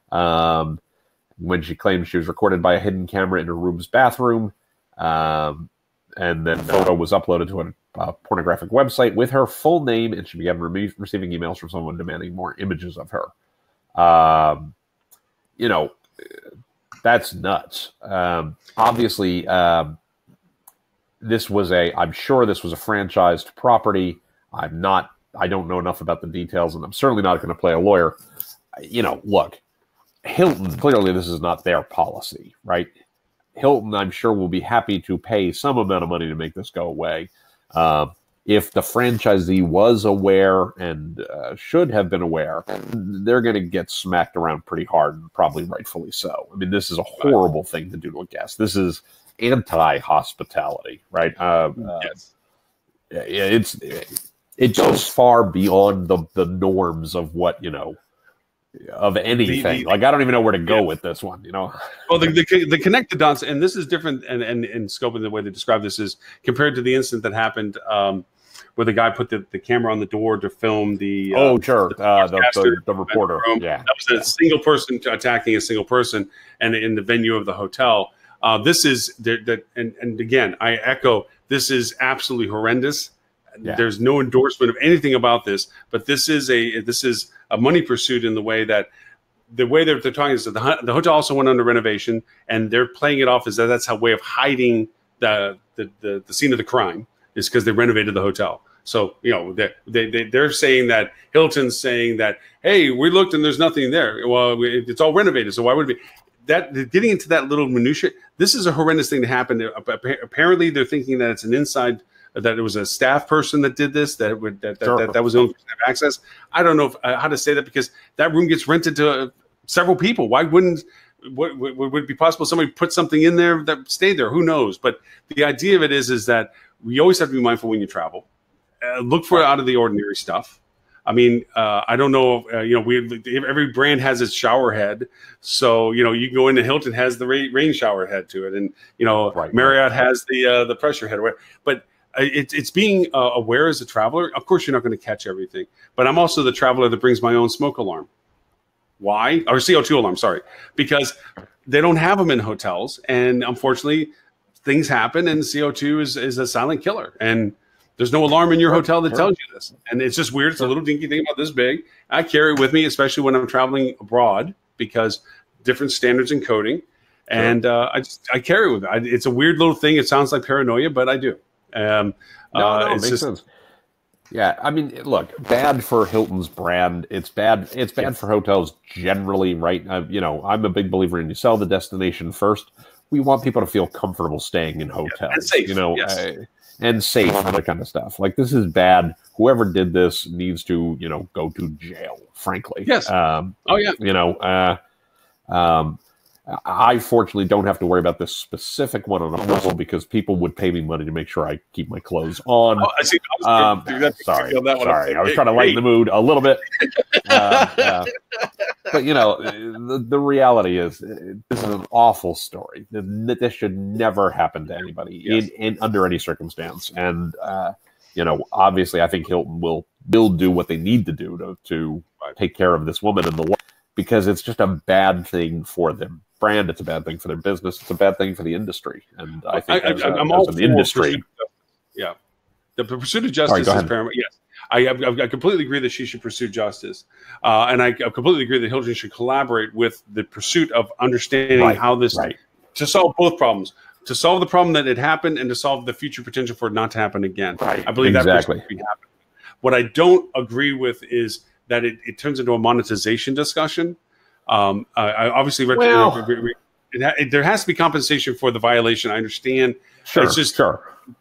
when she claimed she was recorded by a hidden camera in her room's bathroom. And then the photo was uploaded to a pornographic website with her full name, and she began receiving emails from someone demanding more images of her. You know, that's nuts. Obviously, I'm sure this was a franchised property. I don't know enough about the details, and I'm certainly not going to play a lawyer. You know, look, Hilton, clearly this is not their policy, right? Hilton, I'm sure, will be happy to pay some amount of money to make this go away. If the franchisee was aware and should have been aware, they're going to get smacked around pretty hard, and probably rightfully so. I mean, this is a horrible thing to do to a guest. This is anti-hospitality, right? Yes. It goes far beyond the norms of what, you know, of anything. Like, I don't even know where to go with this one, you know? Well, the connect the dots, and this is different and in scope of the way they describe this is compared to the incident that happened where the guy put the camera on the door to film the the reporter. Yeah, that was a single person attacking a single person, and in the venue of the hotel. This is and again, I echo, this is absolutely horrendous. Yeah. There's no endorsement of anything about this, but this is a money pursuit in the way that they're talking is that the hotel also went under renovation, and they're playing it off as that's a way of hiding the scene of the crime is because they renovated the hotel. So, you know, they're saying that Hilton's saying that, hey, we looked and there's nothing there. Well, it's all renovated, so why would it be? That getting into that little minutia, this is a horrendous thing to happen. Apparently, they're thinking that it's an inside. That it was a staff person that did this, that was the only person to have access. I don't know how to say that because that room gets rented to several people. Why wouldn't would it be possible somebody put something in there that stayed there? Who knows? But the idea of it is that we always have to be mindful when you travel. Look for out of the ordinary stuff. I mean, I don't know. Every brand has its shower head, so you can go into Hilton has the rain shower head to it, and Marriott has the pressure head. But it's being aware as a traveler. Of course, you're not going to catch everything, but I'm also the traveler that brings my own smoke alarm. Why? Or CO2 alarm? Sorry, because they don't have them in hotels, and unfortunately, things happen, and CO2 is a silent killer, and there's no alarm in your hotel that tells you this. And it's just weird. It's a little dinky thing about this big. I carry it with me, especially when I'm traveling abroad, because different standards in coding. And I carry it with me. It's a weird little thing. It sounds like paranoia, but I do. No, it makes sense. Yeah, I mean, look, bad for Hilton's brand. It's bad. It's bad for hotels generally, right? I'm a big believer in you sell the destination first. We want people to feel comfortable staying in hotels. And safe, and safe, all that kind of stuff. Like, this is bad. Whoever did this needs to, go to jail, frankly. Yes. I fortunately don't have to worry about this specific one on a vessel because people would pay me money to make sure I keep my clothes on. Oh, I see. Sorry. I was trying to lighten the mood a little bit. But the reality is, this is an awful story. This should never happen to anybody in under any circumstance. And obviously, I think Hilton will do what they need to do to take care of this woman in the world, because it's just a bad thing for them brand. It's a bad thing for their business. It's a bad thing for the industry. And I think I'm all as an industry. The pursuit of justice is paramount. Yes. I completely agree that she should pursue justice. And I completely agree that Hilton should collaborate with the pursuit of understanding how this, to solve both problems, to solve the problem that it happened and to solve the future potential for it not to happen again. I believe that should happen. What I don't agree with is that it turns into a monetization discussion. I obviously there has to be compensation for the violation. I understand. It's just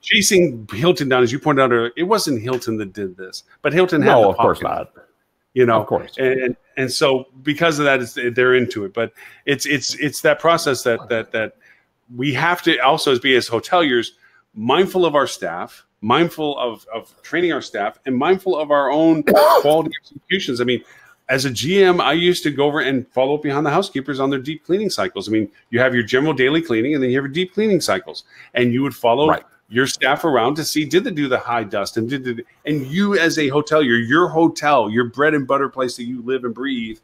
chasing Hilton down, as you pointed out earlier. It wasn't Hilton that did this, but Hilton had of course not. Of course, and so because of that, they're into it. But it's that process that we have to also be as hoteliers mindful of our staff, mindful of training our staff, and mindful of our own quality executions. I mean, as a GM, I used to go over and follow up behind the housekeepers on their deep cleaning cycles. I mean, you have your general daily cleaning, and then you have your deep cleaning cycles, and you would follow your staff around to see, did they do the high dust, and and you as a hotelier, your hotel, your bread and butter place that you live and breathe,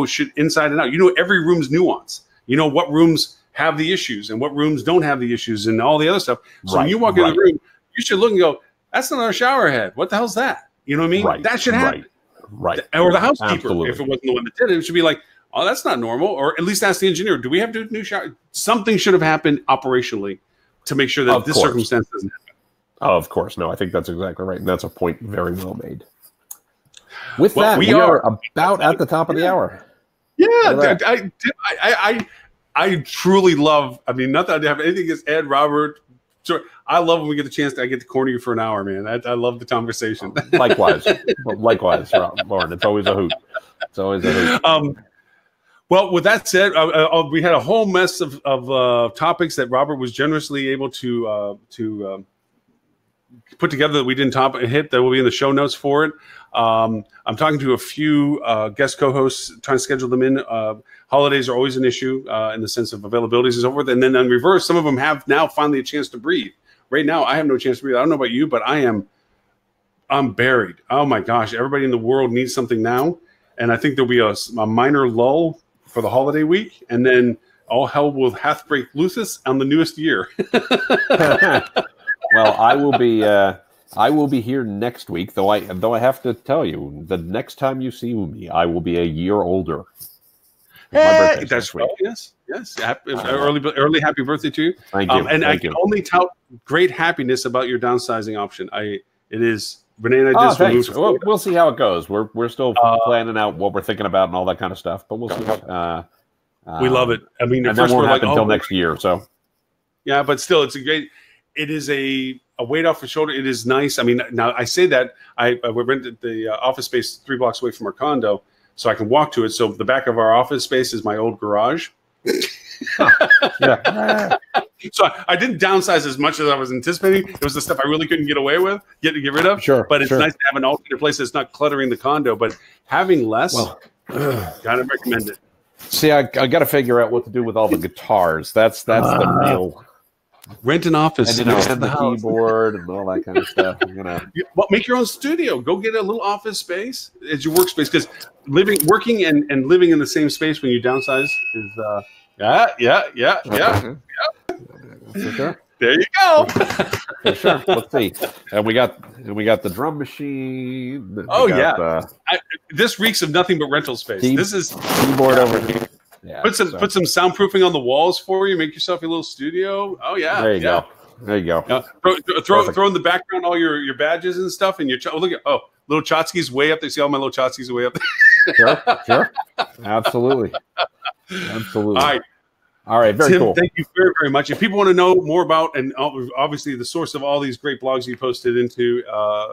should inside and out. You know every room's nuance. You know what rooms have the issues and what rooms don't have the issues and all the other stuff. So when you walk in the room, you should look and go, that's not our shower head. What the hell's that? You know what I mean? That should happen. Or the housekeeper, if it wasn't the one that did it, it should be like, oh, that's not normal. Or at least ask the engineer, do we have to do a new shower? Something should have happened operationally to make sure that this circumstance doesn't happen. Oh, of course. No, I think that's exactly right. And that's a point very well made. With that, we are about at the top of the hour. Yeah, I truly love, I mean, not that I have anything against Ed, Robert. Sure. I love when we get the chance I get to corner you for an hour, man. I love the conversation. Likewise, Lauren. It's always a hoot. It's always a hoot. Well, with that said, we had a whole mess of topics that Robert was generously able to put together that we didn't hit. That will be in the show notes for it. I'm talking to a few guest co-hosts, trying to schedule them in. Holidays are always an issue in the sense of availabilities and so forth. And then in reverse, some of them have now finally a chance to breathe. Right now, I have no chance to breathe. I don't know about you, but I'm buried. Oh my gosh, everybody in the world needs something now. And I think there'll be a minor lull for the holiday week. And then all hell will hath break loose on the newest year. Well, I will be here next week, though I have to tell you, the next time you see me, I will be a year older. Hey, that's right. Yes. Early happy birthday to you. Thank you. And I can only tout great happiness about your downsizing option. It is Renee and I just thanks. We'll see how it goes. We're still planning out what we're thinking about and all that kind of stuff, but we'll see. We love it. I mean, and that won't happen until next year. So yeah, but still, it is a weight off the shoulder. It is nice. I mean, now I say that we rented the office space 3 blocks away from our condo, so I can walk to it. So the back of our office space is my old garage. Yeah. So I didn't downsize as much as I was anticipating. It was the stuff I really couldn't get away with, get rid of. Sure, but it's sure. nice to have an alternate place that's not cluttering the condo. But having less, kind of recommend it. See, I got to figure out what to do with all the guitars. That's the real. Rent an office And the keyboard and all that kind of stuff. Well, make your own studio. Go get a little office space as your workspace, because working and living in the same space when you downsize is yeah. For sure. There you go. For sure. Let's see. And we got the drum machine. This reeks of nothing but rental space. This is keyboard over here. Yeah, put some soundproofing on the walls for you. Make yourself a little studio. Oh yeah, there you go. There you go. Throw in the background all your badges and stuff, and look at little Chotsky's way up there. See all my little Chotsky's way up there. Sure. Absolutely. All right. Very Tim, cool. Thank you very, very much. If people want to know more about, and obviously the source of all these great blogs you posted into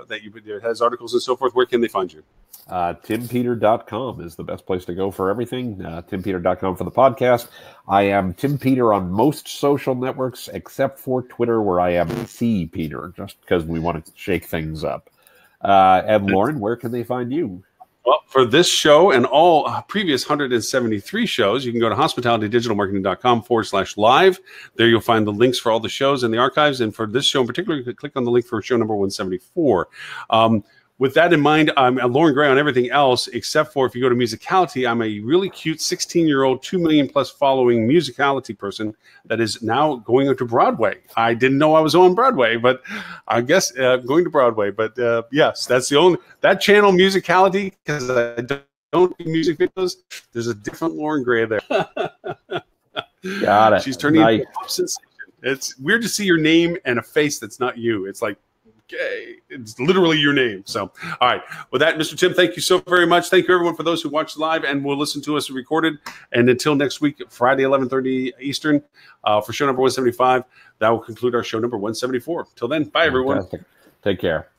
it has articles and so forth, where can they find you? TimPeter.com is the best place to go for everything. TimPeter.com for the podcast. I am Tim Peter on most social networks except for Twitter, where I am C Peter, just because we want to shake things up. And Lauren, where can they find you? Well, for this show and all previous 173 shows, you can go to hospitalitydigitalmarketing.com/live. There you'll find the links for all the shows and the archives. And for this show in particular, you can click on the link for show number 174. With that in mind, I'm Lauren Gray on everything else, except for if you go to Musicality, I'm a really cute 16-year-old, 2 million plus following Musicality person that is now going to Broadway. I didn't know I was on Broadway, but I guess going to Broadway. But yes, that's that channel, Musicality, because I don't do music videos. There's a different Lauren Gray there. Got it. She's turning into a pop sensation. It's weird to see your name and a face that's not you. It's like, okay, it's literally your name. So, all right. With that, Mr. Tim, thank you so very much. Thank you, everyone, for those who watched live and will listen to us recorded. And until next week, Friday, 11:30 Eastern, for show number 175, that will conclude our show number 174. Till then, bye, everyone. Fantastic. Take care.